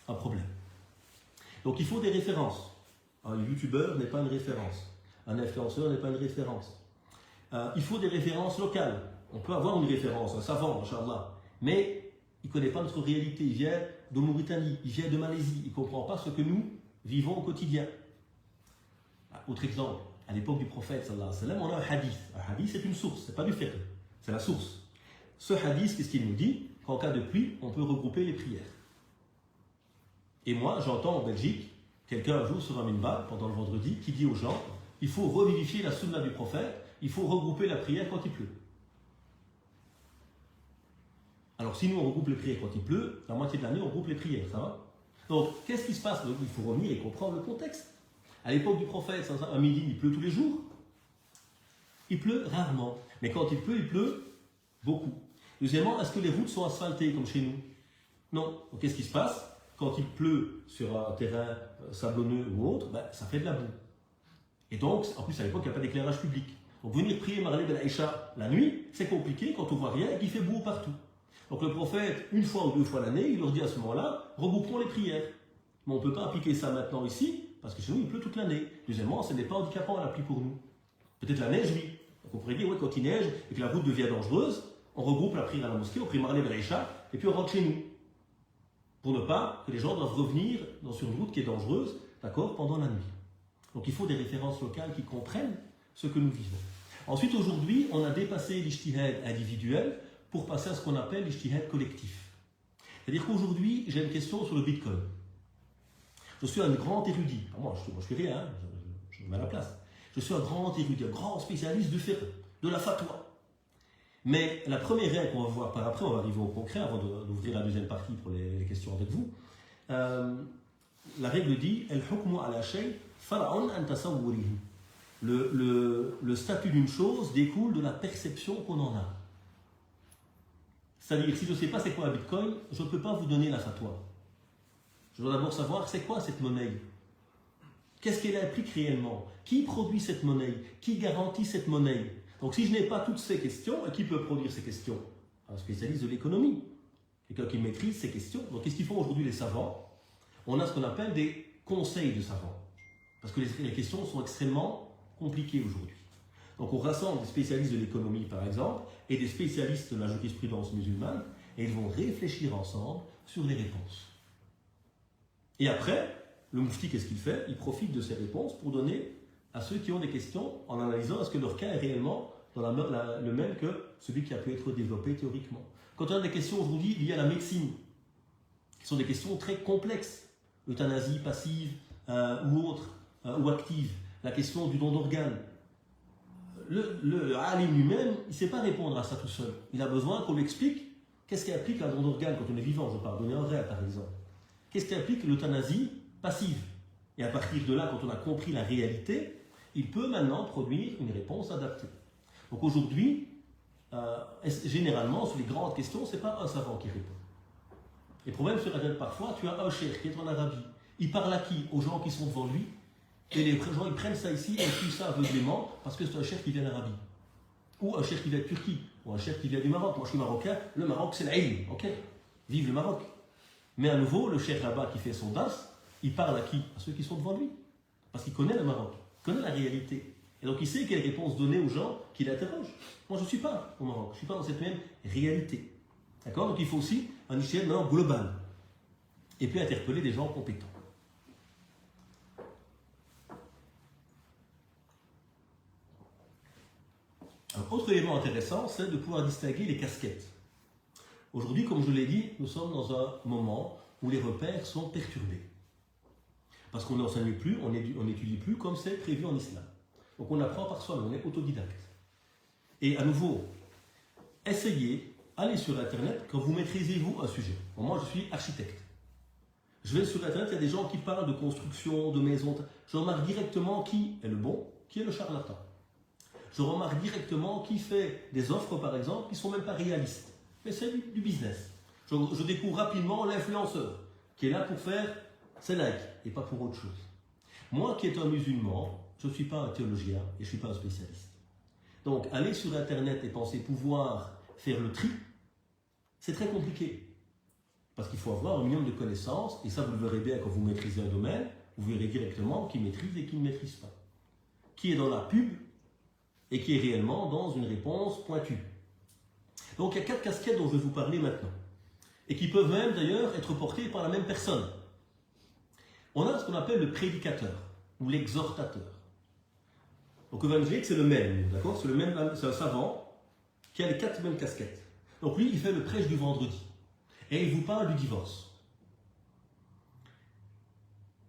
un problème. Donc il faut des références. Un youtubeur n'est pas une référence. Un influenceur n'est pas une référence. Il faut des références locales. On peut avoir une référence, un savant, Inch'Allah, mais il ne connaît pas notre réalité. Il vient de Mauritanie, il vient de Malaisie, il ne comprend pas ce que nous vivons au quotidien. Autre exemple, à l'époque du prophète, sallallahu alayhi wa sallam, on a un hadith. Un hadith, c'est une source, ce n'est pas du fiqh, c'est la source. Ce hadith, qu'est-ce qu'il nous dit? Qu'en cas de pluie, on peut regrouper les prières. Et moi, j'entends en Belgique, quelqu'un un jour sur un minbar, pendant le vendredi, qui dit aux gens, il faut revivifier la sunna du prophète, il faut regrouper la prière quand il pleut. Alors si nous on regroupe les prières quand il pleut, la moitié de l'année on regroupe les prières, ça va? Donc qu'est-ce qui se passe? Donc, il faut revenir et comprendre le contexte. À l'époque du prophète, à midi, il pleut tous les jours. Il pleut rarement. Mais quand il pleut beaucoup. Deuxièmement, est-ce que les routes sont asphaltées comme chez nous? Non. Donc qu'est-ce qui se passe? Quand il pleut sur un terrain sablonneux ou autre, ça fait de la boue. Et donc, en plus à l'époque, il n'y a pas d'éclairage public. Donc venir prier Maghrib al-Aïcha la nuit, c'est compliqué quand on ne voit rien et qu'il fait beau partout. Donc le prophète, une fois ou deux fois l'année, il leur dit à ce moment-là, regroupons les prières. Mais on ne peut pas appliquer ça maintenant ici, parce que chez nous, il pleut toute l'année. Deuxièmement, ce n'est pas handicapant la pluie pour nous. Peut-être la neige, oui. Donc on pourrait dire, oui, quand il neige et que la route devient dangereuse, on regroupe la prière à la mosquée, on prie Marley Bereisha, et puis on rentre chez nous. Pour ne pas que les gens doivent revenir sur une route qui est dangereuse, d'accord, pendant la nuit. Donc il faut des références locales qui comprennent ce que nous vivons. Ensuite, aujourd'hui, on a dépassé l'ijtihad individuel pour passer à ce qu'on appelle l'ijtihad collectif. C'est-à-dire qu'aujourd'hui, j'ai une question sur le Bitcoin. Je suis un grand érudit. Moi, je suis rien, hein, je me mets à la place. Je suis un grand érudit, un grand spécialiste du fiqh, de la fatwa. Mais la première règle qu'on va voir par après, on va arriver au concret avant d'ouvrir la deuxième partie pour les questions avec vous. La règle dit El-hukmu ala shay far'un an tasawwurihi. Le statut d'une chose découle de la perception qu'on en a. C'est-à-dire, si je ne sais pas c'est quoi un bitcoin, je ne peux pas vous donner la fatwa. Je dois d'abord savoir c'est quoi cette monnaie. Qu'est-ce qu'elle implique réellement? Qui produit cette monnaie? Qui garantit cette monnaie? Donc si je n'ai pas toutes ces questions, qui peut produire ces questions? Un spécialiste de l'économie. Quelqu'un qui maîtrise ces questions. Donc qu'est-ce qu'ils font aujourd'hui les savants? On a ce qu'on appelle des conseils de savants. Parce que les questions sont extrêmement compliquées aujourd'hui. Donc on rassemble des spécialistes de l'économie par exemple et des spécialistes de la jurisprudence musulmane et ils vont réfléchir ensemble sur les réponses. Et après, le moufti, qu'est-ce qu'il fait? Il profite de ces réponses pour donner à ceux qui ont des questions en analysant est-ce que leur cas est réellement dans le même que celui qui a pu être développé théoriquement. Quand on a des questions aujourd'hui liées à la médecine, qui sont des questions très complexes, euthanasie passive ou autre, ou active, la question du don d'organes, le alim lui-même, il ne sait pas répondre à ça tout seul. Il a besoin qu'on lui explique qu'est-ce qui implique un don d'organes quand on est vivant, je parle, donner un vrai par exemple. Qu'est-ce qui implique l'euthanasie passive? Et à partir de là, quand on a compris la réalité, il peut maintenant produire une réponse adaptée. Donc aujourd'hui, généralement, sur les grandes questions, ce n'est pas un savant qui répond. Les problèmes se révèlent parfois, tu as un cheikh qui est en Arabie. Il parle à qui? Aux gens qui sont devant lui. Et les gens, ils prennent ça ici et ils suivent ça aveuglément parce que c'est un cheikh qui vient d'Arabie. Ou un cheikh qui vient de Turquie. Ou un cheikh qui vient du Maroc. Moi, je suis marocain. Le Maroc, c'est l'ilm. Ok? Vive le Maroc. Mais à nouveau, le cheikh là-bas qui fait son das, il parle à qui? À ceux qui sont devant lui. Parce qu'il connaît le Maroc. Il connaît la réalité. Et donc, il sait quelles réponses donner aux gens qui l'interrogent. Moi, je ne suis pas au Maroc. Je ne suis pas dans cette même réalité. D'accord? Donc, il faut aussi un ijtihad maintenant global. Et puis interpeller des gens compétents. Un autre élément intéressant, c'est de pouvoir distinguer les casquettes. Aujourd'hui, comme je l'ai dit, nous sommes dans un moment où les repères sont perturbés. Parce qu'on n'enseigne plus, on n'étudie plus comme c'est prévu en islam. Donc on apprend par soi-même, on est autodidacte. Et à nouveau, essayez, allez sur Internet quand vous maîtrisez vous un sujet. Bon, moi je suis architecte. Je vais sur Internet, il y a des gens qui parlent de construction, de maisons. Je remarque directement qui est le bon, qui est le charlatan. Je remarque directement qui fait des offres, par exemple, qui ne sont même pas réalistes. Mais c'est du business. Je découvre rapidement l'influenceur, qui est là pour faire ses likes, et pas pour autre chose. Moi qui est un musulman, je ne suis pas un théologien, et je ne suis pas un spécialiste. Donc, aller sur Internet et penser pouvoir faire le tri, c'est très compliqué. Parce qu'il faut avoir un minimum de connaissances, et ça vous le verrez bien quand vous maîtrisez un domaine, vous verrez directement qui maîtrise et qui ne maîtrise pas. Qui est dans la pub, et qui est réellement dans une réponse pointue. Donc il y a 4 casquettes dont je vais vous parler maintenant, et qui peuvent même d'ailleurs être portées par la même personne. On a ce qu'on appelle le prédicateur, ou l'exhortateur. Donc évangélique c'est le même, d'accord? C'est un savant qui a les 4 mêmes casquettes. Donc lui il fait le prêche du vendredi, et il vous parle du divorce.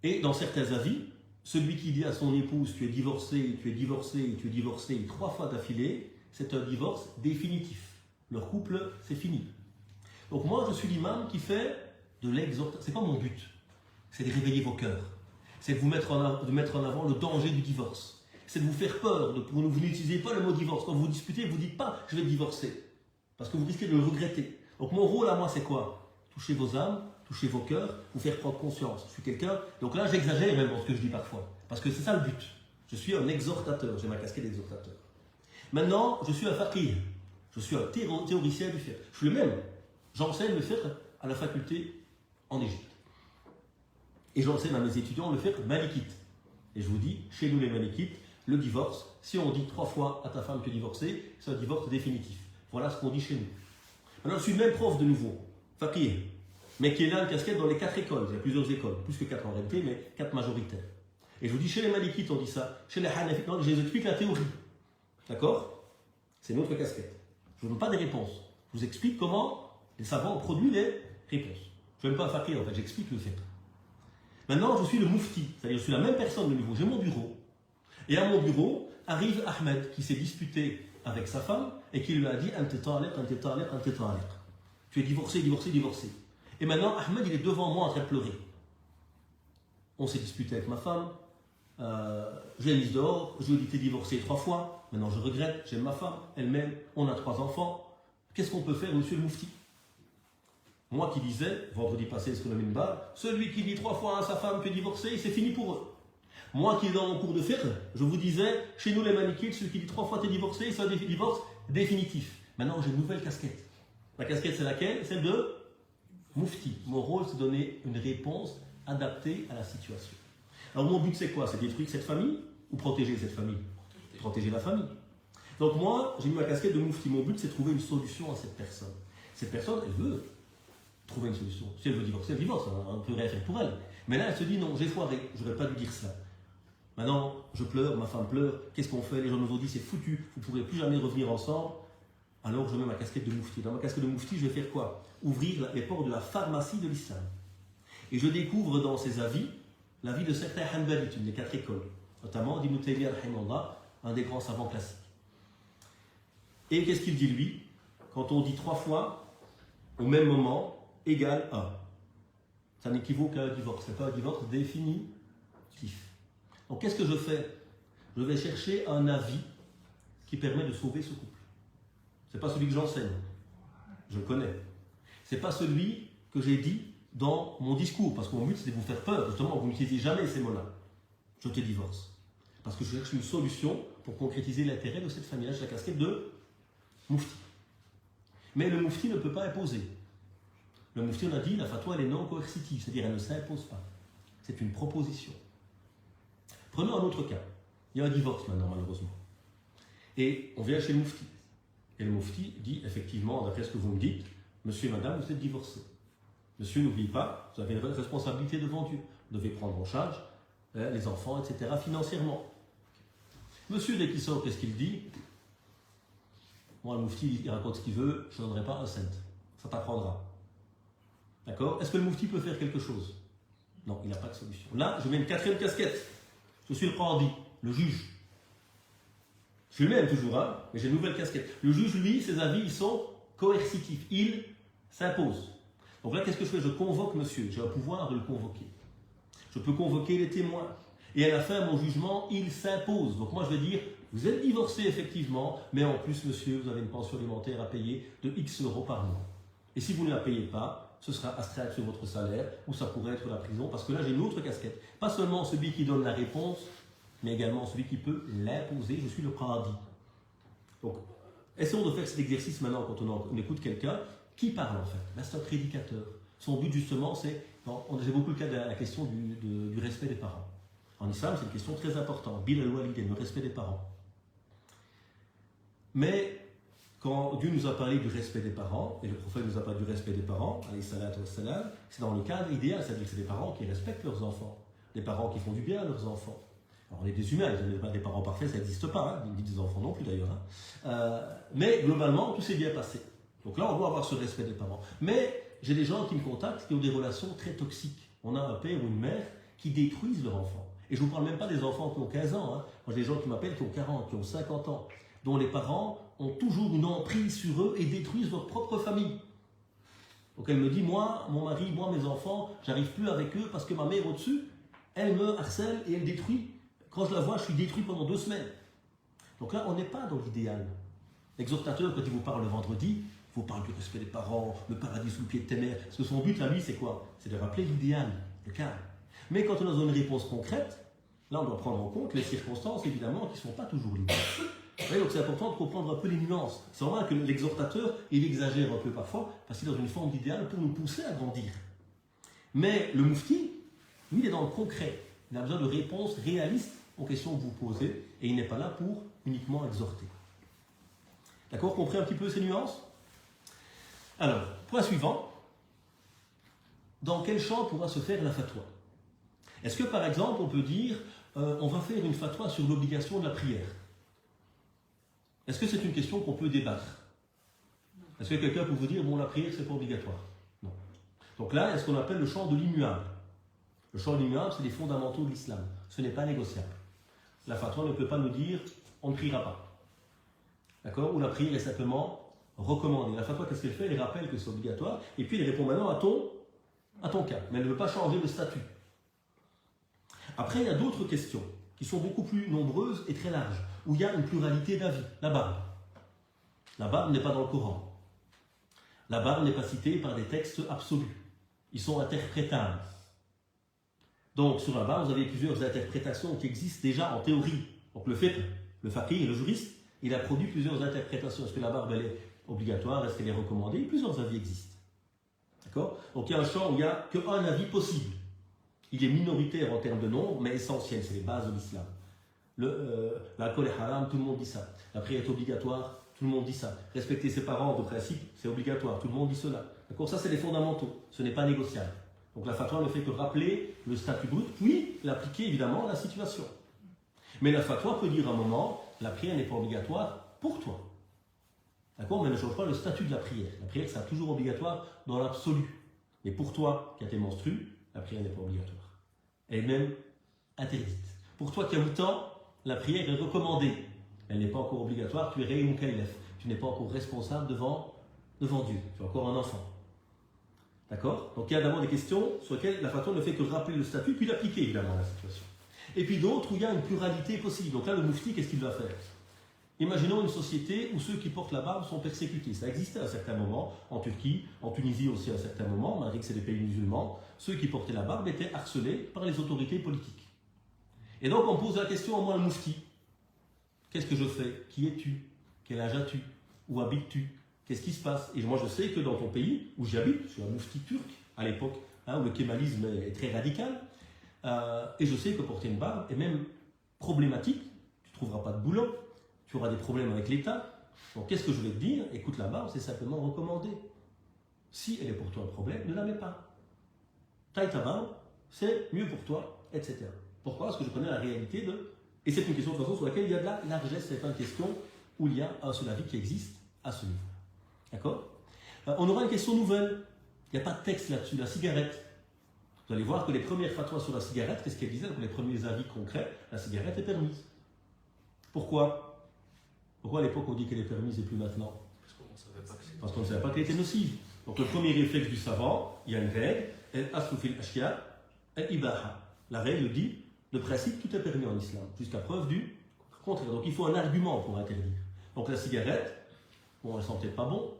Et dans certains avis, celui qui dit à son épouse tu es divorcé, tu es divorcé, tu es divorcé 3 fois d'affilée, c'est un divorce définitif. Leur couple, c'est fini. Donc moi, je suis l'imam qui fait de l'exhortation. Ce n'est pas mon but. C'est de réveiller vos cœurs. C'est de vous mettre en avant le danger du divorce. C'est de vous faire peur. Vous n'utilisez pas le mot divorce. Quand vous disputez, vous ne dites pas je vais divorcer. Parce que vous risquez de le regretter. Donc mon rôle à moi, c'est quoi? Toucher vos âmes, toucher vos cœurs, vous faire prendre conscience. Je suis quelqu'un. Donc là, j'exagère même dans ce que je dis parfois. Parce que c'est ça le but. Je suis un exhortateur. J'ai ma casquette d'exhortateur. Maintenant, je suis un faqih. Je suis un théoricien du fiqh. Je suis le même. J'enseigne le fiqh à la faculté en Égypte. Et j'enseigne à mes étudiants le fiqh malikite. Et je vous dis, chez nous les malikites, le divorce, si on dit 3 fois à ta femme que divorcer, c'est un divorce définitif. Voilà ce qu'on dit chez nous. Maintenant, je suis le même prof de nouveau, faqih, mais qui est là une casquette dans les 4 écoles. Il y a plusieurs écoles, plus que 4 en réalité, mais 4 majoritaires. Et je vous dis, chez les malikites, on dit ça. Chez les hanafites, je vous explique la théorie. D'accord? C'est notre casquette. Je ne vous donne pas des réponses. Je vous explique comment les savants ont produit les réponses. Je ne suis même pas un faqih, en fait, j'explique le fait. Maintenant, je suis le moufti, c'est-à-dire je suis la même personne de nouveau. J'ai mon bureau. Et à mon bureau arrive Ahmed qui s'est disputé avec sa femme et qui lui a dit tu es divorcé, divorcé, divorcé. Et maintenant, Ahmed, il est devant moi en train de pleurer. On s'est disputé avec ma femme, je l'ai mise dehors, je lui ai dit t'es divorcé 3 fois, maintenant je regrette, j'aime ma femme, elle m'aime, on a 3 enfants. Qu'est-ce qu'on peut faire, monsieur le moufti? Moi qui disais, vendredi passé sur le minbar, celui qui dit 3 fois à sa femme que divorcé, c'est fini pour eux. Moi qui est dans mon cours de fiqh, je vous disais, chez nous les malikites, celui qui dit 3 fois t'es divorcé, c'est un divorce définitif. Maintenant j'ai une nouvelle casquette. La casquette c'est laquelle? Celle de moufti. Mon rôle c'est de donner une réponse adaptée à la situation. Alors mon but c'est quoi? C'est détruire cette famille ou protéger cette famille? Protéger la famille. Donc moi, j'ai mis ma casquette de moufti. Mon but c'est de trouver une solution à cette personne. Cette personne, elle veut trouver une solution. Si elle veut divorcer, elle divorce, on ne peut rien faire pour elle. Mais là, elle se dit non, j'ai foiré, je n'aurais pas dû dire ça. Maintenant, je pleure, ma femme pleure, qu'est-ce qu'on fait? Les gens nous ont dit c'est foutu, vous ne pourrez plus jamais revenir ensemble. Alors je mets ma casquette de moufti. Dans ma casquette de moufti, je vais faire quoi? Ouvrir les portes de la pharmacie de l'islam. Et je découvre dans ses avis l'avis de certains Hanbalites, une des 4 écoles, notamment d'Ibn Taymiyyah, un des grands savants classiques. Et qu'est-ce qu'il dit lui? Quand on dit 3 fois au même moment, égale 1. Ça n'équivaut qu'à un divorce. Ce n'est pas un divorce définitif. Donc qu'est-ce que je fais? Je vais chercher un avis qui permet de sauver ce couple. Ce n'est pas celui que j'enseigne. Je le connais. Ce n'est pas celui que j'ai dit dans mon discours. Parce que mon but c'est de vous faire peur. Justement, vous n'utilisez jamais ces mots-là. Je te divorce. Parce que je cherche une solution pour concrétiser l'intérêt de cette famille-là. J'ai la casquette de moufti. Mais le moufti ne peut pas imposer. Le moufti, on a dit, la fatwa, elle est non coercitive, c'est-à-dire elle ne s'impose pas. C'est une proposition. Prenons un autre cas. Il y a un divorce maintenant, malheureusement. Et on vient chez le moufti. Et le moufti dit, effectivement, d'après ce que vous me dites, monsieur et madame, vous êtes divorcés. Monsieur, n'oubliez pas, vous avez une responsabilité devant Dieu. Vous devez prendre en charge les enfants, etc., financièrement. Monsieur, dès qu'il sort, qu'est-ce qu'il dit? Moi, le moufti, il raconte ce qu'il veut, je ne donnerai pas un cent. Ça t'apprendra. D'accord? Est-ce que le moufti peut faire quelque chose? Non, il n'a pas de solution. Là, je mets une 4e casquette. Je suis le qadi, le juge. Je suis le même toujours, hein, mais j'ai une nouvelle casquette. Le juge, lui, ses avis, ils sont coercitifs. Il s'impose. Donc là, qu'est-ce que je fais? Je convoque monsieur. J'ai un pouvoir de le convoquer. Je peux convoquer les témoins. Et à la fin, mon jugement, il s'impose. Donc moi, je vais dire, vous êtes divorcé, effectivement, mais en plus, monsieur, vous avez une pension alimentaire à payer de X euros par mois. Et si vous ne la payez pas, ce sera astreint sur votre salaire ou ça pourrait être la prison parce que là j'ai une autre casquette. Pas seulement celui qui donne la réponse, mais également celui qui peut l'imposer. Je suis le qadi. Donc, essayons de faire cet exercice maintenant quand on écoute quelqu'un qui parle en fait. Là, c'est un prédicateur. Son but justement, c'est, j'ai beaucoup le cas de la question du respect des parents. En islam, c'est une question très importante. Bil al-walidain, le respect des parents. Mais quand Dieu nous a parlé du respect des parents, et le prophète nous a parlé du respect des parents, c'est dans le cadre idéal, c'est-à-dire que c'est des parents qui respectent leurs enfants, des parents qui font du bien à leurs enfants. Alors on est des humains, des parents parfaits, ça n'existe pas, hein, des enfants non plus d'ailleurs. Hein. Mais globalement, tout s'est bien passé. Donc là, on doit avoir ce respect des parents. Mais j'ai des gens qui me contactent qui ont des relations très toxiques. On a un père ou une mère qui détruisent leur enfant. Et je ne vous parle même pas des enfants qui ont 15 ans. Hein. Moi, j'ai des gens qui m'appellent qui ont 40, qui ont 50 ans, dont les parents ont toujours une emprise sur eux et détruisent leur propre famille. Donc elle me dit, moi, mon mari, moi, mes enfants, j'arrive plus avec eux parce que ma mère au-dessus, elle me harcèle et elle détruit. Quand je la vois, je suis détruit pendant 2 semaines. Donc là, on n'est pas dans l'idéal. L'exhortateur, quand il vous parle le vendredi, il vous parle du respect des parents, le paradis sous le pied de tes mères. Parce que son but à lui, c'est quoi? C'est de rappeler l'idéal, le cadre. Mais quand on a une réponse concrète, là, on doit prendre en compte les circonstances, évidemment, qui ne sont pas toujours libres. Ouais, donc c'est important de comprendre un peu les nuances. C'est normal que l'exhortateur, il exagère un peu parfois, parce qu'il est dans une forme d'idéal pour nous pousser à grandir. Mais le moufti, lui, il est dans le concret. Il a besoin de réponses réalistes aux questions que vous posez, et il n'est pas là pour uniquement exhorter. D'accord? Compris un petit peu ces nuances? Alors, point suivant. Dans quel champ pourra se faire la fatwa? Est-ce que, par exemple, on peut dire, on va faire une fatwa sur l'obligation de la prière? Est-ce que c'est une question qu'on peut débattre? Est-ce que quelqu'un peut vous dire, bon, la prière, c'est pas obligatoire? Non. Donc là, il y a ce qu'on appelle le champ de l'immuable. Le champ de l'immuable, c'est les fondamentaux de l'islam. Ce n'est pas négociable. La fatwa ne peut pas nous dire, on ne priera pas. D'accord? Ou la prière est simplement recommandée. La fatwa, qu'est-ce qu'elle fait? Elle rappelle que c'est obligatoire, et puis elle répond maintenant à ton cas. Mais elle ne veut pas changer de statut. Après, il y a d'autres questions qui sont beaucoup plus nombreuses et très larges, où il y a une pluralité d'avis. La barbe. La barbe n'est pas dans le Coran. La barbe n'est pas citée par des textes absolus. Ils sont interprétables. Donc, sur la barbe, vous avez plusieurs interprétations qui existent déjà en théorie. Donc, le fiqh, le faqih, le juriste, il a produit plusieurs interprétations. Est-ce que la barbe, elle est obligatoire? Est-ce qu'elle est recommandée? Plusieurs avis existent. D'accord? Donc, il y a un champ où il n'y a qu'un avis possible. Il est minoritaire en termes de nombre, mais essentiel, c'est les bases de l'islam. L'alcool est haram, tout le monde dit ça. La prière est obligatoire, tout le monde dit ça. Respecter ses parents, de principe, c'est obligatoire, tout le monde dit cela. D'accord? Ça, c'est les fondamentaux, ce n'est pas négociable. Donc la fatwa ne fait que rappeler le statut brut, puis l'appliquer évidemment à la situation. Mais la fatwa peut dire à un moment, la prière n'est pas obligatoire pour toi. D'accord? Mais ne change pas le statut de la prière. La prière sera toujours obligatoire dans l'absolu. Mais pour toi, qui as tes menstrues, la prière n'est pas obligatoire. Elle est même interdite. Pour toi qui as 8 ans, la prière est recommandée. Elle n'est pas encore obligatoire, tu es réel mukallaf. Tu n'es pas encore responsable devant Dieu. Tu es encore un enfant. D'accord? Donc il y a d'abord des questions sur lesquelles la fatwa ne fait que rappeler le statut, puis l'appliquer évidemment à la situation. Et puis d'autres où il y a une pluralité possible. Donc là, le moufti, qu'est-ce qu'il va faire? Imaginons une société où ceux qui portent la barbe sont persécutés. Ça existait à un certain moment, en Turquie, en Tunisie aussi à un certain moment, malgré que c'est des pays musulmans. Ceux qui portaient la barbe étaient harcelés par les autorités politiques. Et donc on pose la question à moi, le moufti. Qu'est-ce que je fais? Qui es-tu? Quel âge as-tu? Où habites-tu? Qu'est-ce qui se passe? Et moi je sais que dans ton pays où j'habite, je suis un moufti turc à l'époque, où le kémalisme est très radical, et je sais que porter une barbe est même problématique. Tu ne trouveras pas de boulot. Tu auras des problèmes avec l'État. Donc qu'est-ce que je vais te dire? Écoute, la barbe, c'est simplement recommandé. Si elle est pour toi un problème, ne la mets pas. Taille ta barbe, c'est mieux pour toi, etc. Pourquoi? Parce que je connais la réalité de... Et c'est une question de toute façon sur laquelle il y a de la largesse. Ce n'est pas une question où il y a un seul avis qui existe à ce niveau. D'accord? On aura une question nouvelle. Il n'y a pas de texte là-dessus. La cigarette. Vous allez voir que les premières fatwas sur la cigarette, qu'est-ce qu'elles disaient? Les premiers avis concrets, la cigarette est permise. Pourquoi? Pourquoi à l'époque on dit qu'elle est permise et plus maintenant? Parce qu'on ne savait pas qu'elle était nocive. Donc le premier réflexe du savant, il y a une règle, al-aslu ashya al-ibaha. La règle dit, le principe, tout est permis en islam, jusqu'à preuve du contraire. Donc il faut un argument pour interdire. Donc la cigarette, bon, elle sent peut-être pas bon,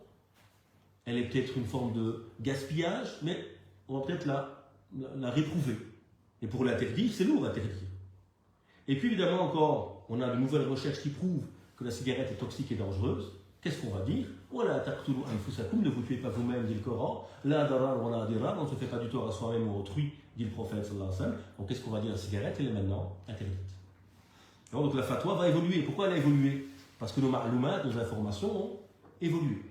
elle est peut-être une forme de gaspillage, mais on va peut-être la réprouver. Et pour l'interdire, c'est lourd à interdire. Et puis évidemment encore, on a de nouvelles recherches qui prouvent que la cigarette est toxique et dangereuse. Qu'est-ce qu'on va dire? Voilà, taqtulu anfusakum, ne vous tuez pas vous-même, dit le Coran. La darar wa la dirar, on ne se fait pas du tort à soi-même ou à autrui, dit le prophète sallallahu alayhi wa sallam. Donc qu'est-ce qu'on va dire? La cigarette, elle est maintenant interdite. Alors, donc la fatwa va évoluer. Pourquoi elle a évolué? Parce que nos ma'loumat, nos informations ont évolué.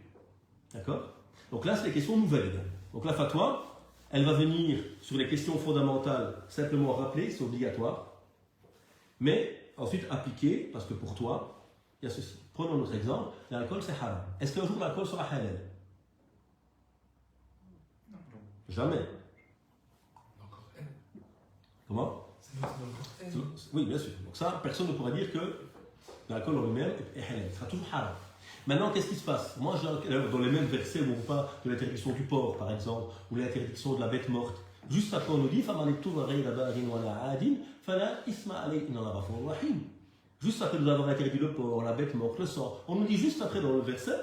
D'accord? Donc là, c'est les questions nouvelles. Donc la fatwa, elle va venir sur les questions fondamentales, simplement rappeler, c'est obligatoire. Mais ensuite appliquer, parce que pour toi, il y a ceci. Prenons notre exemple, l'alcool c'est haram. Est-ce qu'un jour l'alcool sera halal? Non. Jamais. Comment? Oui, bien sûr. Donc ça, personne ne pourra dire que l'alcool en lui-même est halal. Il sera toujours haram. Maintenant, qu'est-ce qui se passe? Moi, dans les mêmes versets où on parle de l'interdiction du porc, par exemple, ou l'interdiction de la bête morte, juste après on nous dit juste après nous avoir interdit le porc, la bête morte, le sang, on nous dit juste après dans le verset,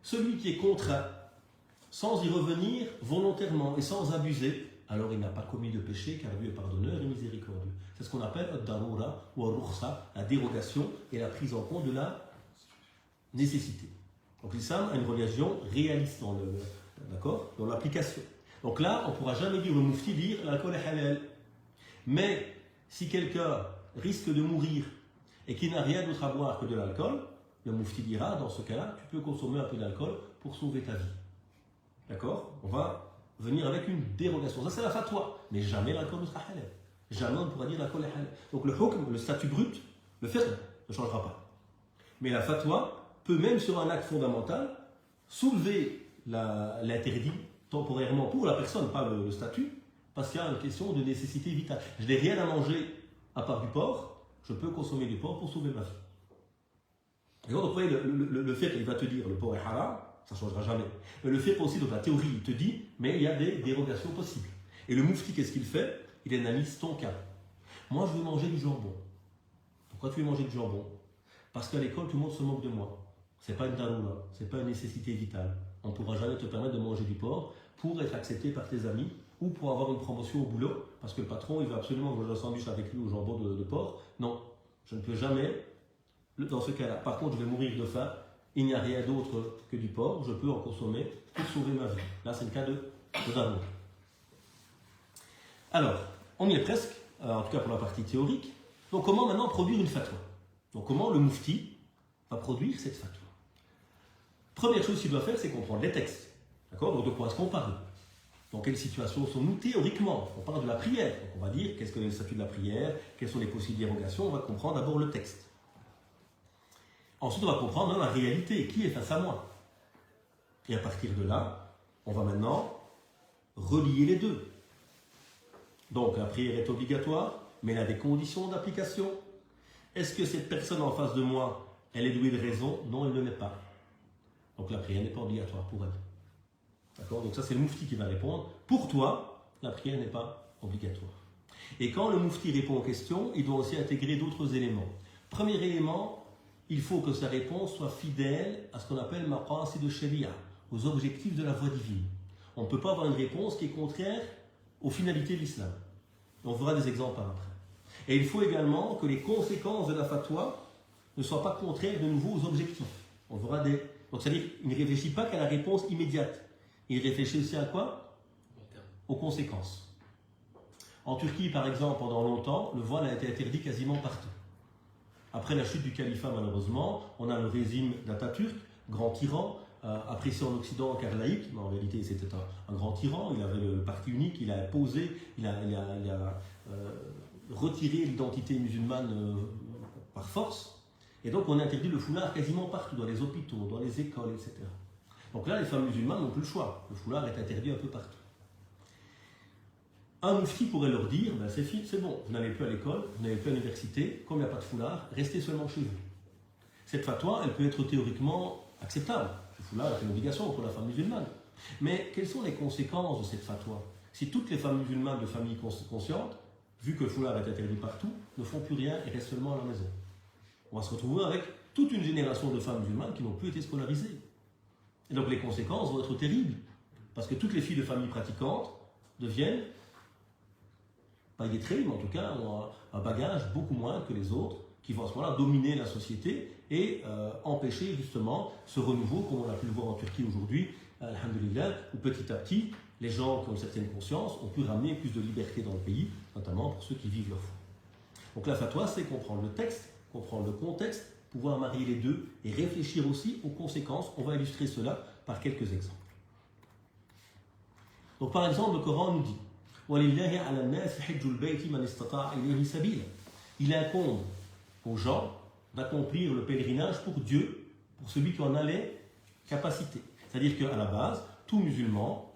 celui qui est contraint, sans y revenir volontairement et sans abuser, alors il n'a pas commis de péché car Dieu est pardonneur et miséricordieux. C'est ce qu'on appelle ad-darura ou ar-rukhsa, la dérogation et la prise en compte de la nécessité. Donc l'islam a une religion réaliste dans l'application. Donc là, on ne pourra jamais dire, le mufti dire l'alcool est halal. Mais si quelqu'un risque de mourir et qu'il n'a rien d'autre à boire que de l'alcool, le mufti dira, dans ce cas-là, tu peux consommer un peu d'alcool pour sauver ta vie. D'accord? On va venir avec une dérogation. Ça, c'est la fatwa. Mais jamais l'alcool ne sera halal. Jamais on ne pourra dire l'alcool est halal. Donc le hukm, le statut brut, le fiqh ne changera pas. Mais la fatwa peut même sur un acte fondamental soulever l'interdit temporairement pour la personne, pas le statut, parce qu'il y a une question de nécessité vitale. Je n'ai rien à manger à part du porc, je peux consommer du porc pour sauver ma vie. Et donc, après, le fiqh, il va te dire le porc est haram, ça ne changera jamais. Mais le fiqh aussi, donc la théorie, il te dit, mais il y a des dérogations possibles. Et le mufti, qu'est-ce qu'il fait? Il analyse ton cas. Moi, je veux manger du jambon. Pourquoi tu veux manger du jambon? Parce qu'à l'école, tout le monde se moque de moi. Ce n'est pas une daroula, ce n'est pas une nécessité vitale. On ne pourra jamais te permettre de manger du porc pour être accepté par tes amis ou pour avoir une promotion au boulot, parce que le patron, il veut absolument manger un sandwich avec lui au jambon de porc. Non, je ne peux jamais, dans ce cas-là. Par contre, je vais mourir de faim, il n'y a rien d'autre que du porc, je peux en consommer pour sauver ma vie. Là, c'est le cas de daroula. Alors, on y est presque, en tout cas pour la partie théorique. Donc, comment maintenant produire une fatwa? Donc, comment le mufti va produire cette fatwa? Première chose qu'il doit faire, c'est comprendre les textes. D'accord? Donc, de quoi est-ce qu'on parle? Dans quelle situation sommes-nous théoriquement? On parle de la prière. Donc, on va dire qu'est-ce que est le statut de la prière, quelles sont les possibles dérogations. On va comprendre d'abord le texte. Ensuite, on va comprendre la réalité. Qui est face à moi? Et à partir de là, on va maintenant relier les deux. Donc, la prière est obligatoire, mais elle a des conditions d'application. Est-ce que cette personne en face de moi, elle est douée de raison? Non, elle ne l'est pas. Donc, la prière n'est pas obligatoire pour elle. D'accord? Donc, ça, c'est le mufti qui va répondre. Pour toi, la prière n'est pas obligatoire. Et quand le mufti répond aux questions, il doit aussi intégrer d'autres éléments. Premier élément, il faut que sa réponse soit fidèle à ce qu'on appelle maqasid de sharia, aux objectifs de la voie divine. On ne peut pas avoir une réponse qui est contraire aux finalités de l'islam. On verra des exemples par après. Et il faut également que les conséquences de la fatwa ne soient pas contraires de nouveau aux objectifs. On verra des... Donc, c'est-à-dire qu'il ne réfléchit pas qu'à la réponse immédiate. Il réfléchit aussi à quoi? Aux conséquences. En Turquie, par exemple, pendant longtemps, le voile a été interdit quasiment partout. Après la chute du califat, malheureusement, on a le régime d'Atatürk, grand tyran, apprécié en Occident car laïque, mais en réalité c'était un grand tyran, il avait le parti unique, il a imposé, il a retiré l'identité musulmane par force, et donc on a interdit le foulard quasiment partout, dans les hôpitaux, dans les écoles, etc. Donc là, les femmes musulmanes n'ont plus le choix, le foulard est interdit un peu partout. Un mufti pourrait leur dire, ben c'est bon, vous n'allez plus à l'école, vous n'allez plus à l'université, comme il n'y a pas de foulard, restez seulement chez vous. Cette fatwa, elle peut être théoriquement acceptable. Le foulard est une obligation pour la femme musulmane. Mais quelles sont les conséquences de cette fatwa? Si toutes les femmes musulmanes de familles conscientes, vu que le foulard est interdit partout, ne font plus rien et restent seulement à la maison, on va se retrouver avec toute une génération de femmes musulmanes qui n'ont plus été scolarisées. Et donc les conséquences vont être terribles. Parce que toutes les filles de familles pratiquantes deviennent, pas illettrées, mais en tout cas ont un bagage beaucoup moins que les autres, qui vont à ce moment-là dominer la société et empêcher justement ce renouveau, comme on a pu le voir en Turquie aujourd'hui, alhamdoulilah, où petit à petit, les gens qui ont une certaine conscience ont pu ramener plus de liberté dans le pays, notamment pour ceux qui vivent leur foi. Donc la fatwa, c'est comprendre le texte, comprendre le contexte, pouvoir marier les deux et réfléchir aussi aux conséquences. On va illustrer cela par quelques exemples. Donc par exemple, le Coran nous dit il incombe aux gens d'accomplir le pèlerinage pour Dieu, pour celui qui en a les capacités. C'est-à-dire qu'à la base, tout musulman,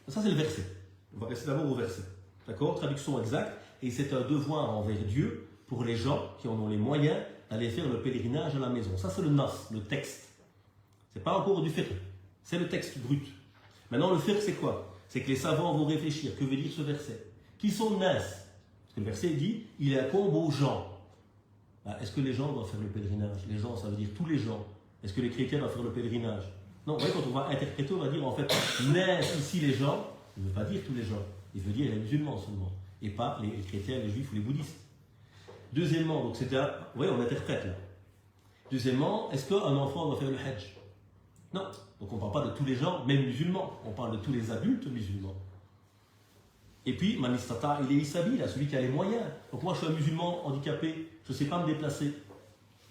ça c'est le verset. On va rester d'abord au verset. D'accord? Traduction exacte. Et c'est un devoir envers Dieu pour les gens qui en ont les moyens d'aller faire le pèlerinage à la maison. Ça c'est le nas, le texte. C'est pas encore du fiqh, c'est le texte brut. Maintenant le fiqh c'est quoi? C'est que les savants vont réfléchir. Que veut dire ce verset? Qui sont les nas? Parce que le verset dit, il incombe aux gens. Est-ce que les gens doivent faire le pèlerinage? Les gens, ça veut dire tous les gens. Est-ce que les chrétiens doivent faire le pèlerinage? Non, vous voyez, quand on va interpréter, on va dire en fait, naissent ici les gens, il ne veut pas dire tous les gens, il veut dire les musulmans seulement, et pas les chrétiens, les juifs ou les bouddhistes. Deuxièmement, donc c'était, vous voyez, on interprète là. Deuxièmement, est-ce qu'un enfant doit faire le hajj? Non. Donc on ne parle pas de tous les gens, même musulmans. On parle de tous les adultes musulmans. Et puis, manistata, il est isabil, celui qui a les moyens. Donc moi, je suis un musulman handicapé, je ne sais pas me déplacer.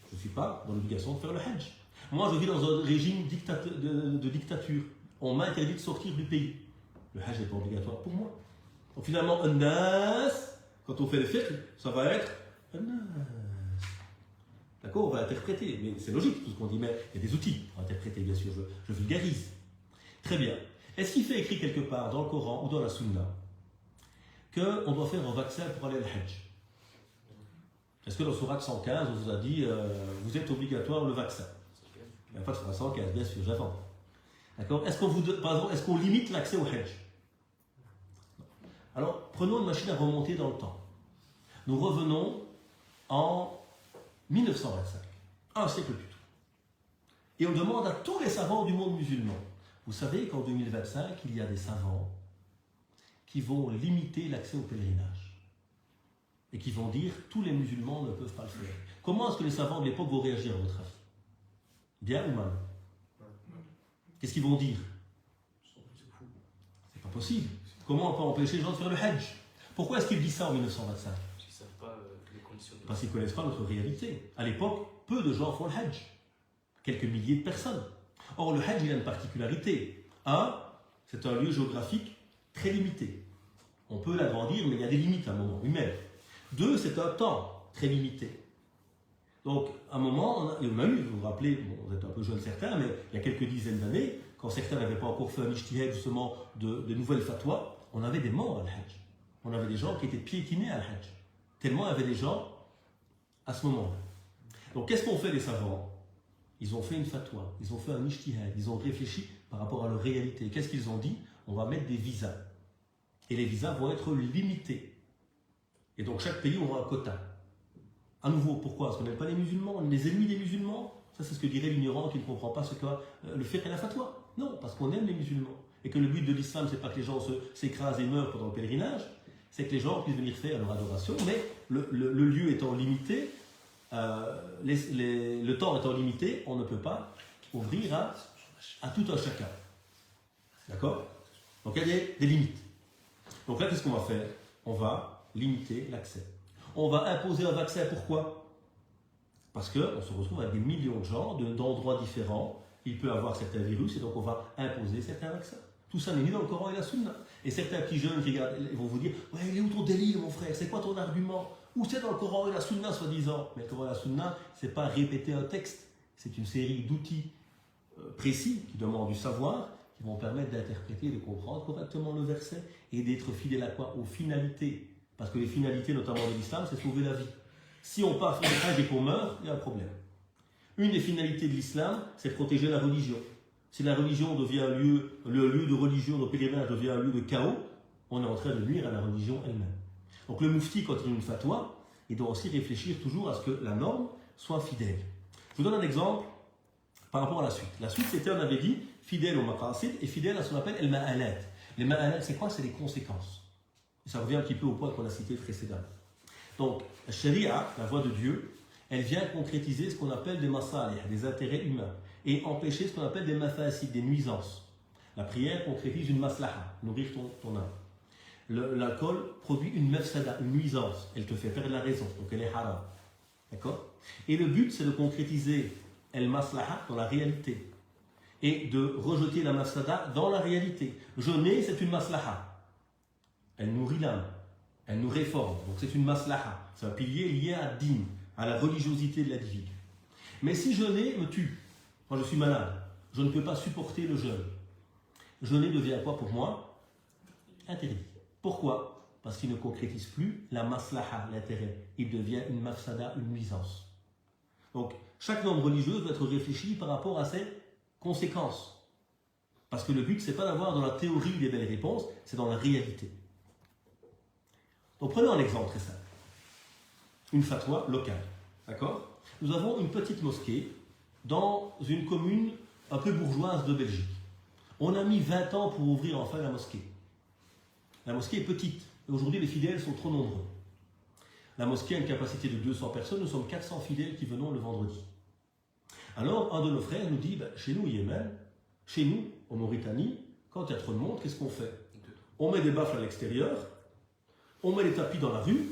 Je ne suis pas dans l'obligation de faire le hajj. Moi, je vis dans un régime de dictature. On m'a interdit de sortir du pays. Le hajj n'est pas obligatoire pour moi. Donc finalement, un nas, quand on fait le fiqh, ça va être un nas. D'accord? On va interpréter, mais c'est logique tout ce qu'on dit, mais il y a des outils pour interpréter, bien sûr, je vulgarise. Très bien. Est-ce qu'il fait écrit quelque part dans le Coran ou dans la Sunna qu'on doit faire un vaccin pour aller au Hajj? Est-ce que dans Sourate 115, on vous a dit vous êtes obligatoire le vaccin? Il n'y a pas de Sourate 115, bien sûr, j'attends. D'accord? Est-ce qu'on limite l'accès au Hajj? Alors, prenons une machine à remonter dans le temps. Nous revenons en 1925, un siècle plus tôt. Et on demande à tous les savants du monde musulman. Vous savez qu'en 2025, il y a des savants qui vont limiter l'accès au pèlerinage. Et qui vont dire tous les musulmans ne peuvent pas le faire. Comment est-ce que les savants de l'époque vont réagir à votre avis? Bien ou mal? Qu'est-ce qu'ils vont dire? C'est pas possible. Comment on peut empêcher les gens de faire le Hajj? Pourquoi est-ce qu'ils disent ça en 1925? Parce qu'ils ne connaissent pas notre réalité. À l'époque, peu de gens font le Hajj. Quelques milliers de personnes. Or, le Hajj, il a une particularité. Un, c'est un lieu géographique très limité. On peut l'agrandir, mais il y a des limites à un moment, lui-même. Deux, c'est un temps très limité. Donc, à un moment, on a eu, vous vous rappelez, bon, vous êtes un peu jeunes certains, mais il y a quelques dizaines d'années, quand certains n'avaient pas encore fait un ijtihad justement de nouvelles fatwas, on avait des morts à l'Hajj. On avait des gens qui étaient piétinés à l'Hajj. Tellement il y avait des gens à ce moment-là. Donc, qu'est-ce qu'ont fait les savants? Ils ont fait une fatwa, ils ont fait un ijtihad, ils ont réfléchi par rapport à leur réalité. Qu'est-ce qu'ils ont dit? On va mettre des visas. Et les visas vont être limités. Et donc, chaque pays aura un quota. À nouveau, pourquoi? Parce qu'on n'aime pas les musulmans, on est les ennemis des musulmans. Ça, c'est ce que dirait l'ignorant qui ne comprend pas ce que le fiqh et la fatwa. Non, parce qu'on aime les musulmans. Et que le but de l'islam, c'est pas que les gens s'écrasent et meurent pendant le pèlerinage, c'est que les gens puissent venir faire leur adoration, mais le lieu étant limité, le temps étant limité, on ne peut pas ouvrir à tout un chacun. D'accord? Donc il y a des limites. Donc là, qu'est-ce qu'on va faire? On va limiter l'accès. On va imposer un vaccin, pourquoi? Parce qu'on se retrouve avec des millions de gens d'endroits différents. Il peut avoir certains virus et donc on va imposer certains vaccins. Tout ça n'est ni dans le Coran et la Sunna. Et certains petits jeunes qui regardent, ils vont vous dire ouais, il est où ton délire, mon frère? C'est quoi ton argument? Où c'est dans le Coran et la Sunna, soi-disant? Mais le Coran et la Sunna, ce n'est pas répéter un texte. C'est une série d'outils précis qui demandent du savoir, qui vont permettre d'interpréter et de comprendre correctement le verset et d'être fidèle à quoi? Aux finalités. Parce que les finalités, notamment de l'islam, c'est sauver la vie. Si on part faire le Hajj et qu'on meurt, il y a un problème. Une des finalités de l'islam, c'est protéger la religion. Si la religion devient le lieu de religion, le pèlerinage devient un lieu de chaos, on est en train de nuire à la religion elle-même. Donc le mufti, quand il a une fatwa, il doit aussi réfléchir toujours à ce que la norme soit fidèle. Je vous donne un exemple par rapport à la suite. La suite, c'était, on avait dit, fidèle au maqasid et fidèle à ce qu'on appelle el ma'alat. Les ma'alat, c'est quoi? C'est les conséquences. Et ça revient un petit peu au point qu'on a cité précédemment. Donc, la sharia, la voie de Dieu, elle vient concrétiser ce qu'on appelle des masalih, des intérêts humains, et empêcher ce qu'on appelle des mafasid, des nuisances. La prière concrétise une maslaha, nourrir ton âme. L'alcool produit une mafsada, une nuisance. Elle te fait perdre la raison, donc elle est haram. D'accord? Et le but, c'est de concrétiser el maslaha dans la réalité. Et de rejeter la mafsada dans la réalité. Jeûner, c'est une maslaha. Elle nourrit l'âme, elle nous réforme. Donc c'est une maslaha, c'est un pilier lié à din, à la religiosité de l'individu. Mais si jeûner me tue, moi je suis malade, je ne peux pas supporter le jeûne. Jeûner devient quoi pour moi? Interdit. Pourquoi? Parce qu'il ne concrétise plus la maslaha, l'intérêt. Il devient une mafsada, une nuisance. Donc chaque norme religieuse doit être réfléchie par rapport à ses conséquences. Parce que le but, ce n'est pas d'avoir dans la théorie des belles réponses, c'est dans la réalité. Donc prenons un exemple très simple. Une fatwa locale. D'accord? Nous avons une petite mosquée dans une commune un peu bourgeoise de Belgique. On a mis 20 ans pour ouvrir enfin la mosquée. La mosquée est petite. Et aujourd'hui, les fidèles sont trop nombreux. La mosquée a une capacité de 200 personnes. Nous sommes 400 fidèles qui venons le vendredi. Alors, un de nos frères nous dit, chez nous au Yémen, chez nous, en Mauritanie, quand il y a trop de monde, qu'est-ce qu'on fait? On met des baffles à l'extérieur, on met les tapis dans la rue,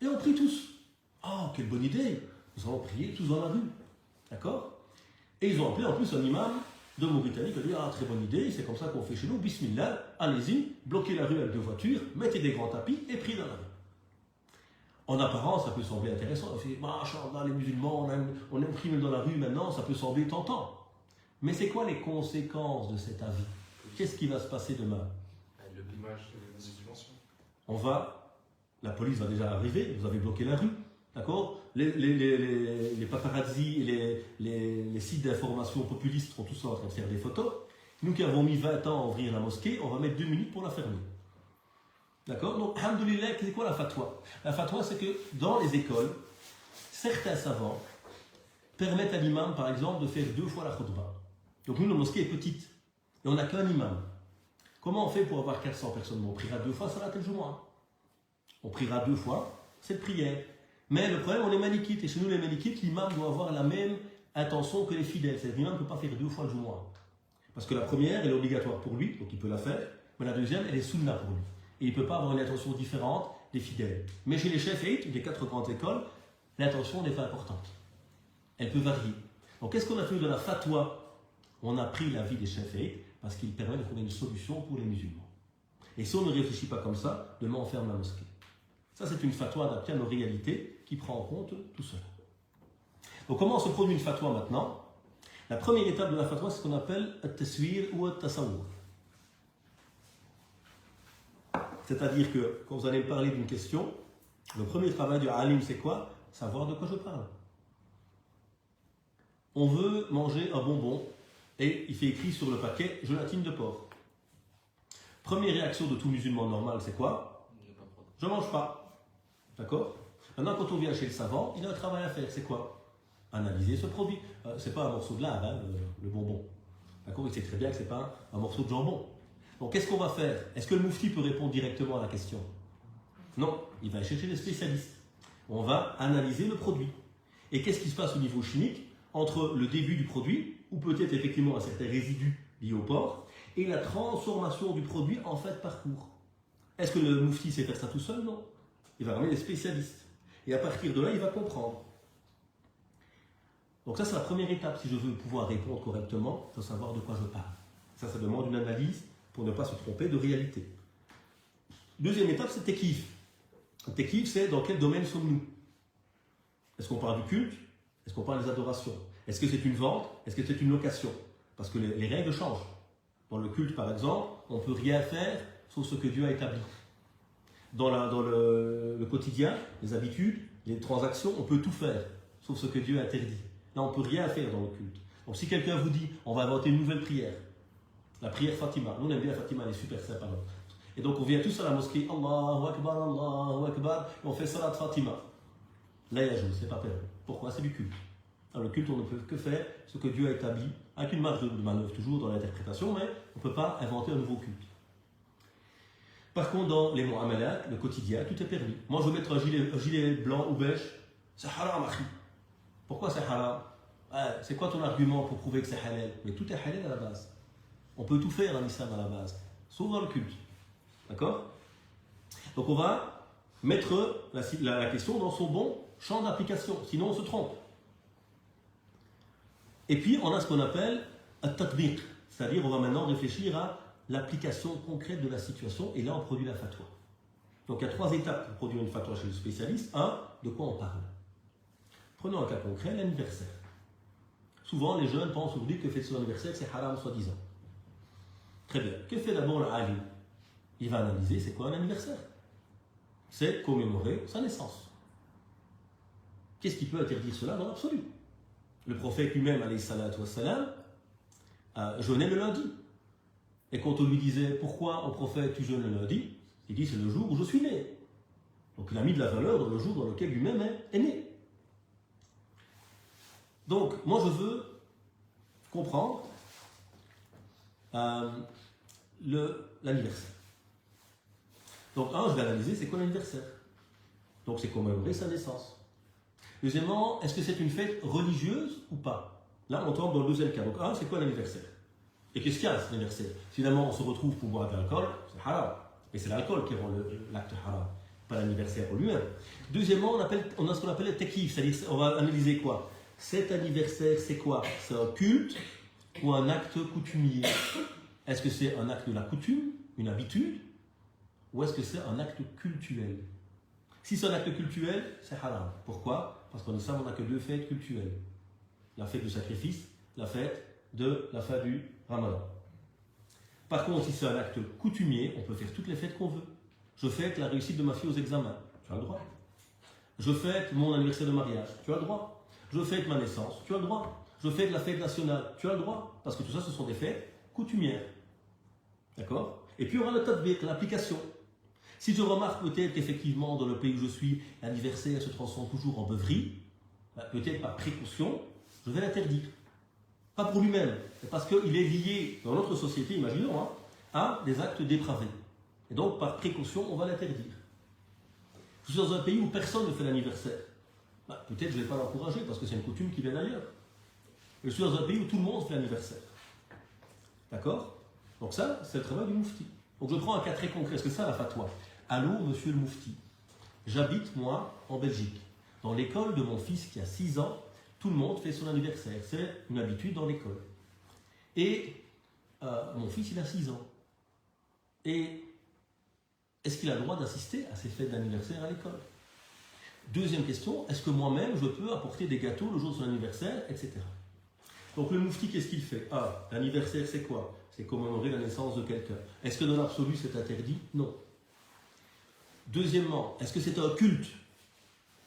et on prie tous. Oh, quelle bonne idée! Nous allons prier tous dans la rue. D'accord? Et ils ont appelé en plus un imam de Mauritanie qui a dit, ah, très bonne idée, c'est comme ça qu'on fait chez nous, bismillah, allez-y, bloquez la rue avec 2 voitures, mettez des grands tapis et priez dans la rue. En apparence, ça peut sembler intéressant. On fait, machallah, les musulmans, on aime prier dans la rue maintenant, ça peut sembler tentant. Mais c'est quoi les conséquences de cet avis? Qu'est-ce qui va se passer demain? L'image des subventions. La police va déjà arriver, vous avez bloqué la rue, d'accord? Les paparazzi et les sites d'information populistes seront tous là en train de faire des photos. Nous qui avons mis 20 ans à ouvrir la mosquée, on va mettre 2 minutes pour la fermer. D'accord? Donc, alhamdoulilah, c'est quoi la fatwa? La fatwa, c'est que dans les écoles, certains savants permettent à l'imam, par exemple, de faire 2 fois la khutbah. Donc, nous, la mosquée est petite, et on n'a qu'un imam. Comment on fait pour avoir 400 personnes? On priera 2 fois Salat el-Jumu'ah. On priera 2 fois cette prière. Mais le problème, on est malikite, et chez nous, les malikites, l'imam doit avoir la même intention que les fidèles. C'est-à-dire l'imam ne peut pas faire 2 fois le Jumu'ah. Parce que la première, elle est obligatoire pour lui, donc il peut la faire, mais la deuxième, elle est sunna pour lui. Et il ne peut pas avoir une intention différente des fidèles. Mais chez les Shafi'ites, des 4 grandes écoles, l'intention n'est pas importante. Elle peut varier. Donc qu'est-ce qu'on a fait de la fatwa? On a pris l'avis des Shafi'ites parce qu'il permet de trouver une solution pour les musulmans. Et si on ne réfléchit pas comme ça, demain on ferme la mosquée. Ça c'est une fatwa adaptée à nos réalités qui prend en compte tout cela. Donc comment se produit une fatwa maintenant? La première étape de la fatwa, c'est ce qu'on appelle at-taswir ou at-tasawwur. C'est-à-dire que quand vous allez me parler d'une question, le premier travail du alim, c'est quoi? Savoir de quoi je parle. On veut manger un bonbon et il fait écrit sur le paquet « gélatine de porc ». Première réaction de tout musulman normal, c'est quoi? Je ne mange pas. D'accord? Maintenant, quand on vient chez le savant, il a un travail à faire. C'est quoi? Analyser ce produit. C'est pas un morceau de lard, hein, le bonbon. D'accord? Il sait très bien que c'est pas un morceau de jambon. Donc, qu'est-ce qu'on va faire? Est-ce que le moufti peut répondre directement à la question? Non, il va chercher des spécialistes. On va analyser le produit. Et qu'est-ce qui se passe au niveau chimique entre le début du produit, ou peut-être effectivement un certain résidu lié au porc, et la transformation du produit en fait parcours? Est-ce que le moufti sait faire ça tout seul? Non. Il va ramener des spécialistes. Et à partir de là, il va comprendre. Donc ça, c'est la première étape. Si je veux pouvoir répondre correctement, il faut savoir de quoi je parle. Ça demande une analyse pour ne pas se tromper de réalité. Deuxième étape, c'est tekif. Tekif, c'est dans quel domaine sommes-nous? Est-ce qu'on parle du culte? Est-ce qu'on parle des adorations? Est-ce que c'est une vente? Est-ce que c'est une location? Parce que les règles changent. Dans le culte, par exemple, on ne peut rien faire sauf ce que Dieu a établi. Dans le quotidien, les habitudes, les transactions, on peut tout faire sauf ce que Dieu a interdit. Là, on ne peut rien faire dans le culte. Donc si quelqu'un vous dit, on va inventer une nouvelle prière, la prière Fatima. Nous, on aime bien Fatima, elle est super sympa. Et donc, on vient tous à la mosquée, Allahu Akbar, et on fait Salat Fatima. Là, il y a jour, c'est pas permis. Pourquoi? C'est du culte. Dans le culte, on ne peut que faire ce que Dieu a établi, avec une marge de manœuvre toujours dans l'interprétation, mais on ne peut pas inventer un nouveau culte. Par contre, dans les mu'amalat, le quotidien, tout est permis. Moi, je veux mettre un gilet blanc ou beige, c'est haram, akhi. Pourquoi c'est haram? C'est quoi ton argument pour prouver que c'est halal? Mais tout est halal à la base. On peut tout faire en islam à la base, sauf dans le culte. D'accord? Donc on va mettre la question dans son bon champ d'application, sinon on se trompe. Et puis on a ce qu'on appelle at-tatbiq, c'est-à-dire on va maintenant réfléchir à l'application concrète de la situation, et là on produit la fatwa. Donc il y a 3 étapes pour produire une fatwa chez le spécialiste. 1. De quoi on parle? Prenons un cas concret, l'anniversaire. Souvent les jeunes pensent aujourd'hui que fêter son anniversaire c'est haram soi-disant. Très bien. Que fait d'abord l'alim? Il va analyser c'est quoi un anniversaire? C'est commémorer sa naissance. Qu'est-ce qui peut interdire cela dans l'absolu? Le prophète lui-même, alayhi salatu wassalam, jeûnait le lundi. Et quand on lui disait pourquoi au prophète tu jeûnes le lundi, il dit c'est le jour où je suis né. Donc il a mis de la valeur dans le jour dans lequel lui-même est né. Donc moi je veux comprendre l'anniversaire. Donc, je vais analyser c'est quoi l'anniversaire. Donc, c'est commémorer sa naissance. Deuxièmement, est-ce que c'est une fête religieuse ou pas? Là, on tombe dans le deuxième cas. Donc, c'est quoi l'anniversaire? Et qu'est-ce qu'il y a à cet anniversaire? Finalement, on se retrouve pour boire de l'alcool, c'est haram. Et c'est l'alcool qui rend l'acte haram, pas l'anniversaire en lui-même. Deuxièmement, on a ce qu'on appelle le tekif, c'est-à-dire on va analyser quoi? Cet anniversaire, c'est quoi? C'est un culte ou un acte coutumier? Est-ce que c'est un acte de la coutume, une habitude, ou est-ce que c'est un acte cultuel? Si c'est un acte cultuel, c'est haram. Pourquoi? Parce qu'en islam, on n'a que deux fêtes cultuelles. La fête du sacrifice, la fête de la fin du Ramadan. Par contre, si c'est un acte coutumier, on peut faire toutes les fêtes qu'on veut. Je fête la réussite de ma fille aux examens, tu as le droit. Je fête mon anniversaire de mariage, tu as le droit. Je fête ma naissance, tu as le droit. Je fête la fête nationale, tu as le droit. Parce que tout ça, ce sont des fêtes coutumières. D'accord? Et puis, on aura le tatbiq, l'application. Si je remarque peut-être qu'effectivement, dans le pays où je suis, l'anniversaire se transforme toujours en beuverie, peut-être par précaution, je vais l'interdire. Pas pour lui-même, mais parce qu'il est lié, dans notre société, imaginons, à des actes dépravés. Et donc, par précaution, on va l'interdire. Je suis dans un pays où personne ne fait l'anniversaire. Peut-être je ne vais pas l'encourager, parce que c'est une coutume qui vient d'ailleurs. Je suis dans un pays où tout le monde fait l'anniversaire. D'accord? Donc ça, c'est le travail du moufti. Donc je prends un cas très concret, est-ce que ça la fatwa? Allô, monsieur le moufti. J'habite, moi, en Belgique. Dans l'école de mon fils qui a 6 ans, tout le monde fait son anniversaire. C'est une habitude dans l'école. Et mon fils, il a 6 ans. Et est-ce qu'il a le droit d'assister à ces fêtes d'anniversaire à l'école? Deuxième question, est-ce que moi-même, je peux apporter des gâteaux le jour de son anniversaire, etc. Donc le moufti, qu'est-ce qu'il fait? L'anniversaire, c'est quoi? C'est commémorer la naissance de quelqu'un. Est-ce que dans l'absolu, c'est interdit? Non. Deuxièmement, est-ce que c'est un culte?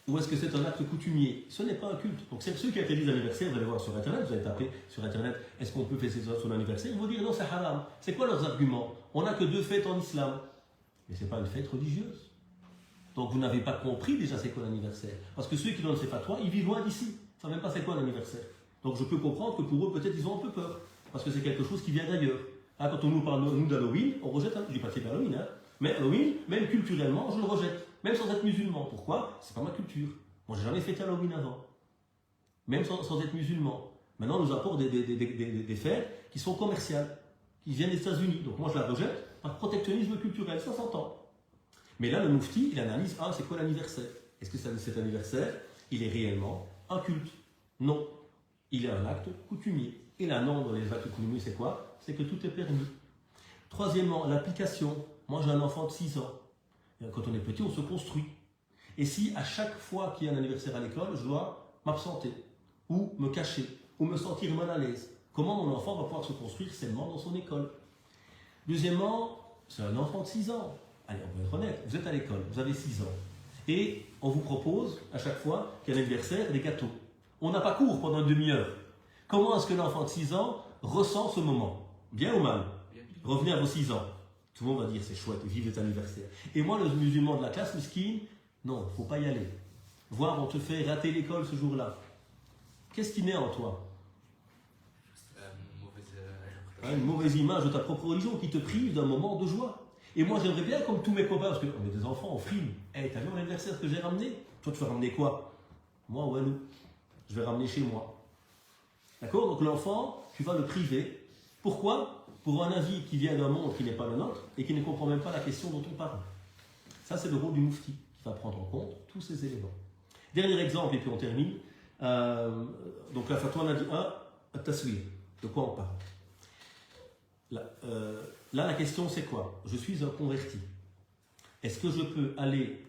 Ou est-ce que c'est un acte coutumier? Ce n'est pas un culte. Donc c'est ceux qui interdisent l'anniversaire, vous allez voir sur Internet, vous allez taper sur Internet, est-ce qu'on peut fêter son anniversaire? Ils vont dire non, c'est haram. C'est quoi leurs arguments? On n'a que 2 fêtes en islam. Mais ce n'est pas une fête religieuse. Donc vous n'avez pas compris déjà c'est quoi l'anniversaire. Parce que ceux qui donnent ces fatwas, ils vivent loin d'ici. Ils ne savent même pas c'est quoi l'anniversaire. Donc je peux comprendre que pour eux, peut-être, ils ont un peu peur. Parce que c'est quelque chose qui vient d'ailleurs. Quand on nous parle nous d'Halloween, on rejette, je dis pas que c'est Halloween, mais Halloween, même culturellement, je le rejette. Même sans être musulman. Pourquoi? C'est pas ma culture. Moi, j'ai jamais fait Halloween avant. Même sans être musulman. Maintenant, on nous apporte des fêtes qui sont commerciales, qui viennent des États-Unis. Donc moi, je la rejette par protectionnisme culturel. Ça s'entend. Mais là, le moufti, il analyse, c'est quoi l'anniversaire? Est-ce que cet anniversaire, il est réellement un culte? Non. Il est un acte coutumier. Et la norme dans les actes coutumiers, c'est quoi? C'est que tout est permis. Troisièmement, l'application. Moi, j'ai un enfant de 6 ans. Et quand on est petit, on se construit. Et si à chaque fois qu'il y a un anniversaire à l'école, je dois m'absenter, ou me cacher, ou me sentir mal à l'aise, comment mon enfant va pouvoir se construire sainement dans son école? Deuxièmement, c'est un enfant de 6 ans. Allez, on va être honnête, vous êtes à l'école, vous avez 6 ans. Et on vous propose, à chaque fois qu'il y a un anniversaire, des gâteaux. On n'a pas cours pendant une demi-heure. Comment est-ce que l'enfant de 6 ans ressent ce moment? Bien ou mal? Revenez à vos 6 ans. Tout le monde va dire c'est chouette, vive les anniversaires. Et moi, le musulman de la classe, miskin, non, il ne faut pas y aller. Voir, on te fait rater l'école ce jour-là. Qu'est-ce qui naît en toi? Une mauvaise image de ta propre religion qui te prive d'un moment de joie. Et moi, j'aimerais bien, comme tous mes copains, parce qu'on est des enfants, on frime. Hey, t'as vu mon anniversaire que j'ai ramené? Toi, tu vas ramener quoi? Moi, Walou. Je vais ramener chez moi. D'accord? Donc l'enfant, tu vas le priver. Pourquoi? Pour un avis qui vient d'un monde qui n'est pas le nôtre et qui ne comprend même pas la question dont on parle. Ça, c'est le rôle du moufti qui va prendre en compte tous ces éléments. Dernier exemple, et puis on termine. Donc la fatwa, on a dit taswir. De quoi on parle? Là, la question, c'est quoi? Je suis un converti. Est-ce que je peux aller,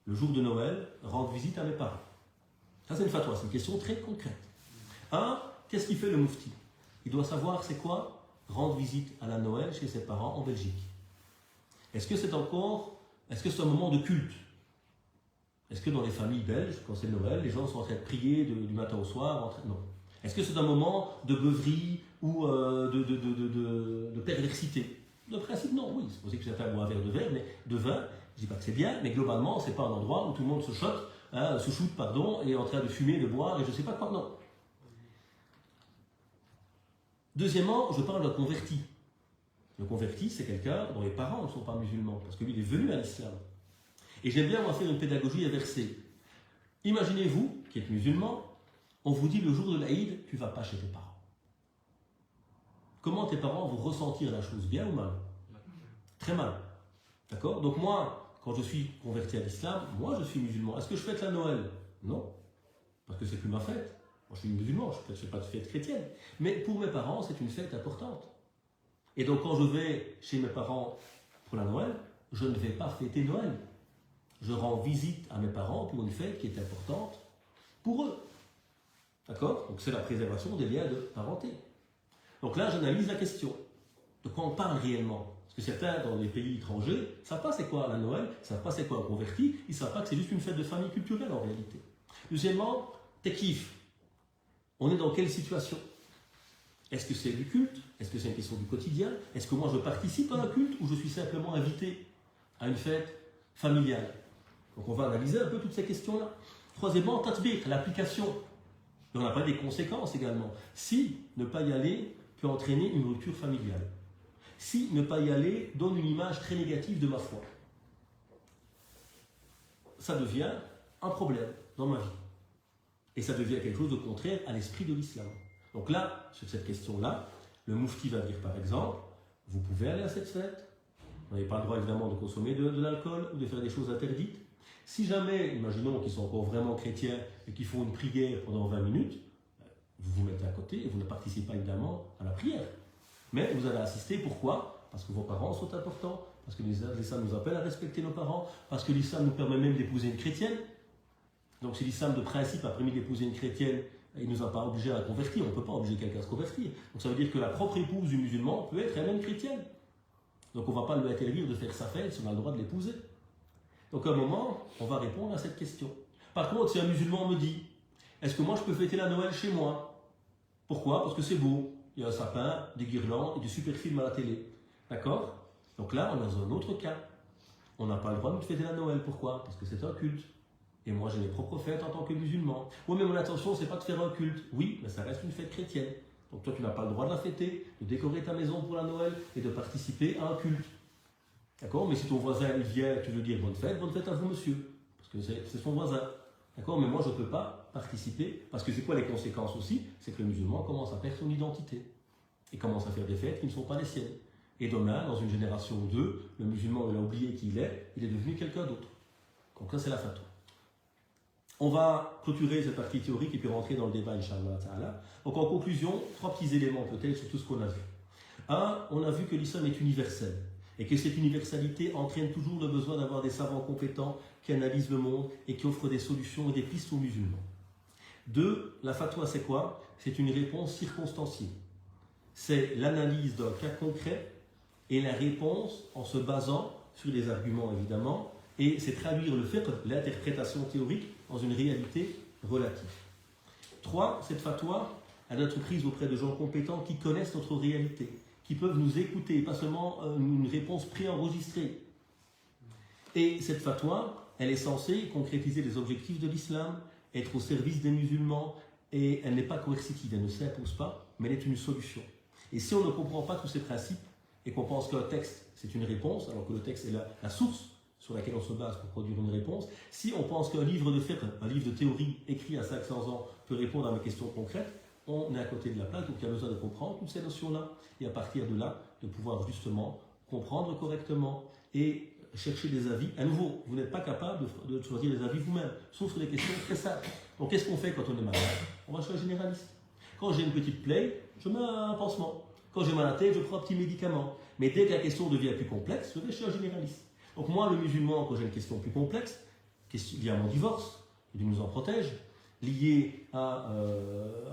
le jour de Noël, rendre visite à mes parents? Ça, c'est une fatwa, c'est une question très concrète. Qu'est-ce qu'il fait le moufti? Il doit savoir c'est quoi rendre visite à la Noël chez ses parents en Belgique. Est-ce que c'est un moment de culte? Est-ce que dans les familles belges, quand c'est Noël, les gens sont en train de prier du matin au soir? Non. Est-ce que c'est un moment de beuverie ou de perversité? De principe, non, oui. C'est possible que certains boivent un verre de vin. Je ne dis pas que c'est bien, mais globalement, ce n'est pas un endroit où tout le monde se shoot, et est en train de fumer, de boire, et je ne sais pas quoi, non. Deuxièmement, je parle d'un converti. Le converti, c'est quelqu'un dont les parents ne sont pas musulmans, parce que lui, il est venu à l'islam. Et j'aime bien, faire une pédagogie inversée. Imaginez-vous, qui êtes musulman, On vous dit le jour de l'Aïd, tu ne vas pas chez tes parents. Comment tes parents vont ressentir la chose, bien ou mal? Très mal. D'accord? Donc moi, quand je suis converti à l'islam, moi je suis musulman. Est-ce que je fête la Noël? Non. Parce que c'est plus ma fête. Moi je suis musulman, je ne fais pas de fête chrétienne. Mais pour mes parents, c'est une fête importante. Et donc quand je vais chez mes parents pour la Noël, je ne vais pas fêter Noël. Je rends visite à mes parents pour une fête qui est importante pour eux. D'accord? Donc c'est la préservation des liens de parenté. Donc là, j'analyse la question. De quoi on parle réellement? Parce que certains, dans les pays étrangers, ne savent pas c'est quoi la Noël, ils ne savent pas c'est quoi un converti, ils ne savent pas que c'est juste une fête de famille culturelle en réalité. Deuxièmement, t'es kiff. On est dans quelle situation? Est-ce que c'est du culte? Est-ce que c'est une question du quotidien? Est-ce que moi je participe à un culte ou je suis simplement invité à une fête familiale? Donc on va analyser un peu toutes ces questions-là. Troisièmement, tatbiq, l'application. Et on a parlé des conséquences également. Si ne pas y aller peut entraîner une rupture familiale. Si ne pas y aller donne une image très négative de ma foi. Ça devient un problème dans ma vie. Et ça devient quelque chose de contraire à l'esprit de l'islam. Donc là, sur cette question-là, le moufti va dire par exemple, vous pouvez aller à cette fête, vous n'avez pas le droit évidemment de consommer de l'alcool ou de faire des choses interdites. Si jamais, imaginons qu'ils sont encore vraiment chrétiens et qu'ils font une prière pendant 20 minutes, vous vous mettez à côté et vous ne participez pas évidemment à la prière. Mais vous allez assister, pourquoi? Parce que vos parents sont importants, parce que l'islam nous appelle à respecter nos parents, parce que l'islam nous permet même d'épouser une chrétienne. Donc si l'islam de principe a permis d'épouser une chrétienne, il ne nous a pas obligés à la convertir, on ne peut pas obliger quelqu'un à se convertir. Donc ça veut dire que la propre épouse du musulman peut être elle-même chrétienne. Donc on ne va pas lui interdire de faire sa fête si on a le droit de l'épouser. Donc à un moment, on va répondre à cette question. Par contre, si un musulman me dit, est-ce que moi je peux fêter la Noël chez moi? Pourquoi? Parce que c'est beau. Il y a un sapin, des guirlandes et des super films à la télé. D'accord? Donc là, on est dans un autre cas. On n'a pas le droit de fêter la Noël. Pourquoi? Parce que c'est un culte. Et moi, j'ai mes propres fêtes en tant que musulman. Oui, mais mon intention, c'est pas de faire un culte. Oui, mais ça reste une fête chrétienne. Donc toi, tu n'as pas le droit de la fêter, de décorer ta maison pour la Noël et de participer à un culte. D'accord? Mais si ton voisin, il vient, tu veux dire bonne fête à vous, monsieur. Parce que c'est son voisin. D'accord? Mais moi, je ne peux pas participer. Parce que c'est quoi les conséquences aussi? C'est que le musulman commence à perdre son identité. Et commence à faire des fêtes qui ne sont pas les siennes. Et demain, dans une génération ou deux, le musulman, il a oublié qui il est devenu quelqu'un d'autre. Donc ça, c'est la fatwa. On va clôturer cette partie théorique et puis rentrer dans le débat, Inch'Allah Ta'ala. Donc en conclusion, 3 petits éléments peut-être sur tout ce qu'on a vu. Un, on a vu que l'islam est universel et que cette universalité entraîne toujours le besoin d'avoir des savants compétents qui analysent le monde et qui offrent des solutions et des pistes aux musulmans. 2, la fatwa c'est quoi? C'est une réponse circonstanciée. C'est l'analyse d'un cas concret et la réponse en se basant sur des arguments évidemment, et c'est traduire le fiqh, l'interprétation théorique, dans une réalité relative. 3, cette fatwa a d'être prise auprès de gens compétents qui connaissent notre réalité, qui peuvent nous écouter, pas seulement une réponse préenregistrée. Et cette fatwa, elle est censée concrétiser les objectifs de l'islam, être au service des musulmans, et elle n'est pas coercitive, elle ne s'impose pas, mais elle est une solution. Et si on ne comprend pas tous ces principes, et qu'on pense qu'un texte, c'est une réponse, alors que le texte est la source sur laquelle on se base pour produire une réponse, si on pense qu'un livre de fiqh, un livre de théorie écrit à 500 ans peut répondre à mes questions concrètes, on est à côté de la plaque, donc il y a besoin de comprendre toutes ces notions-là, et à partir de là, de pouvoir justement comprendre correctement et chercher des avis. À nouveau, vous n'êtes pas capable de choisir des avis vous-même, sauf sur des questions très simples. Donc qu'est-ce qu'on fait quand on est malade? On va chez un généraliste. Quand j'ai une petite plaie, je mets un pansement. Quand j'ai mal à la tête, je prends un petit médicament. Mais dès que la question devient plus complexe, je vais chez un généraliste. Donc moi, le musulman, quand j'ai une question plus complexe, liée à mon divorce, il nous en protège, liée à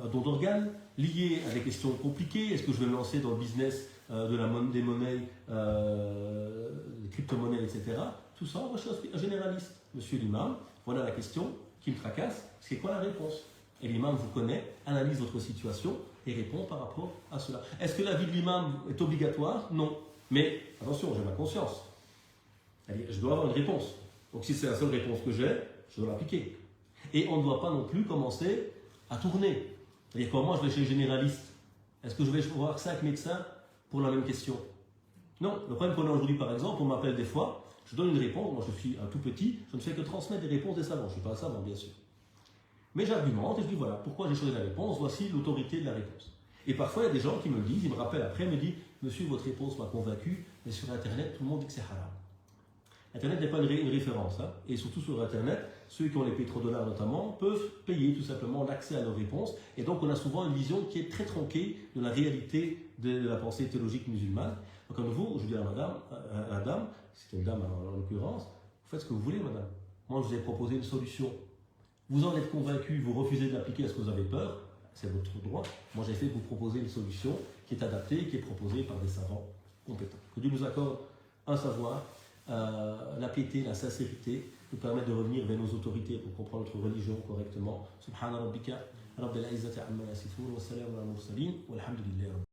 un don d'organes, liée à des questions compliquées, est-ce que je vais me lancer dans le business des monnaies, des crypto-monnaies, etc. Tout ça, on va chez un généraliste. Monsieur l'imam, voilà la question qui me tracasse, c'est quoi la réponse? Et l'imam vous connaît, analyse votre situation et répond par rapport à cela. Est-ce que l'avis de l'imam est obligatoire? Non. Mais attention, j'ai ma conscience. C'est-à-dire, je dois avoir une réponse. Donc si c'est la seule réponse que j'ai, je dois l'appliquer. Et on ne doit pas non plus commencer à tourner. C'est-à-dire quand moi je vais chez le généraliste, est-ce que je vais voir 5 médecins pour la même question? Non. Le problème qu'on a aujourd'hui, par exemple, on m'appelle des fois, je donne une réponse, moi je suis un tout petit, je ne fais que transmettre des réponses des savants. Je ne suis pas un savant, bien sûr. Mais j'argumente et je dis voilà, pourquoi j'ai choisi la réponse, voici l'autorité de la réponse. Et parfois, il y a des gens qui me le disent, ils me rappellent après, me disent monsieur, votre réponse m'a convaincu, mais sur Internet, tout le monde dit que c'est haram. Internet n'est pas une référence, hein. Et surtout sur Internet, ceux qui ont les pétrodollars notamment peuvent payer tout simplement l'accès à leurs réponses. Et donc, on a souvent une vision qui est très tronquée de la réalité de la pensée théologique musulmane. Donc, à nouveau, je dis à la dame, c'est une dame en l'occurrence, vous faites ce que vous voulez, madame. Moi, je vous ai proposé une solution. Vous en êtes convaincu, vous refusez de l'appliquer parce que vous avez peur, c'est votre droit. Moi, j'ai fait vous proposer une solution qui est adaptée, qui est proposée par des savants compétents. Que Dieu nous accorde un savoir, la piété, la sincérité, nous permettre de revenir vers nos autorités pour comprendre notre religion correctement. Subhana rabbika, rabbil izzati amma yasifun, wa salamun ala al-mursalin, walhamdulillahi.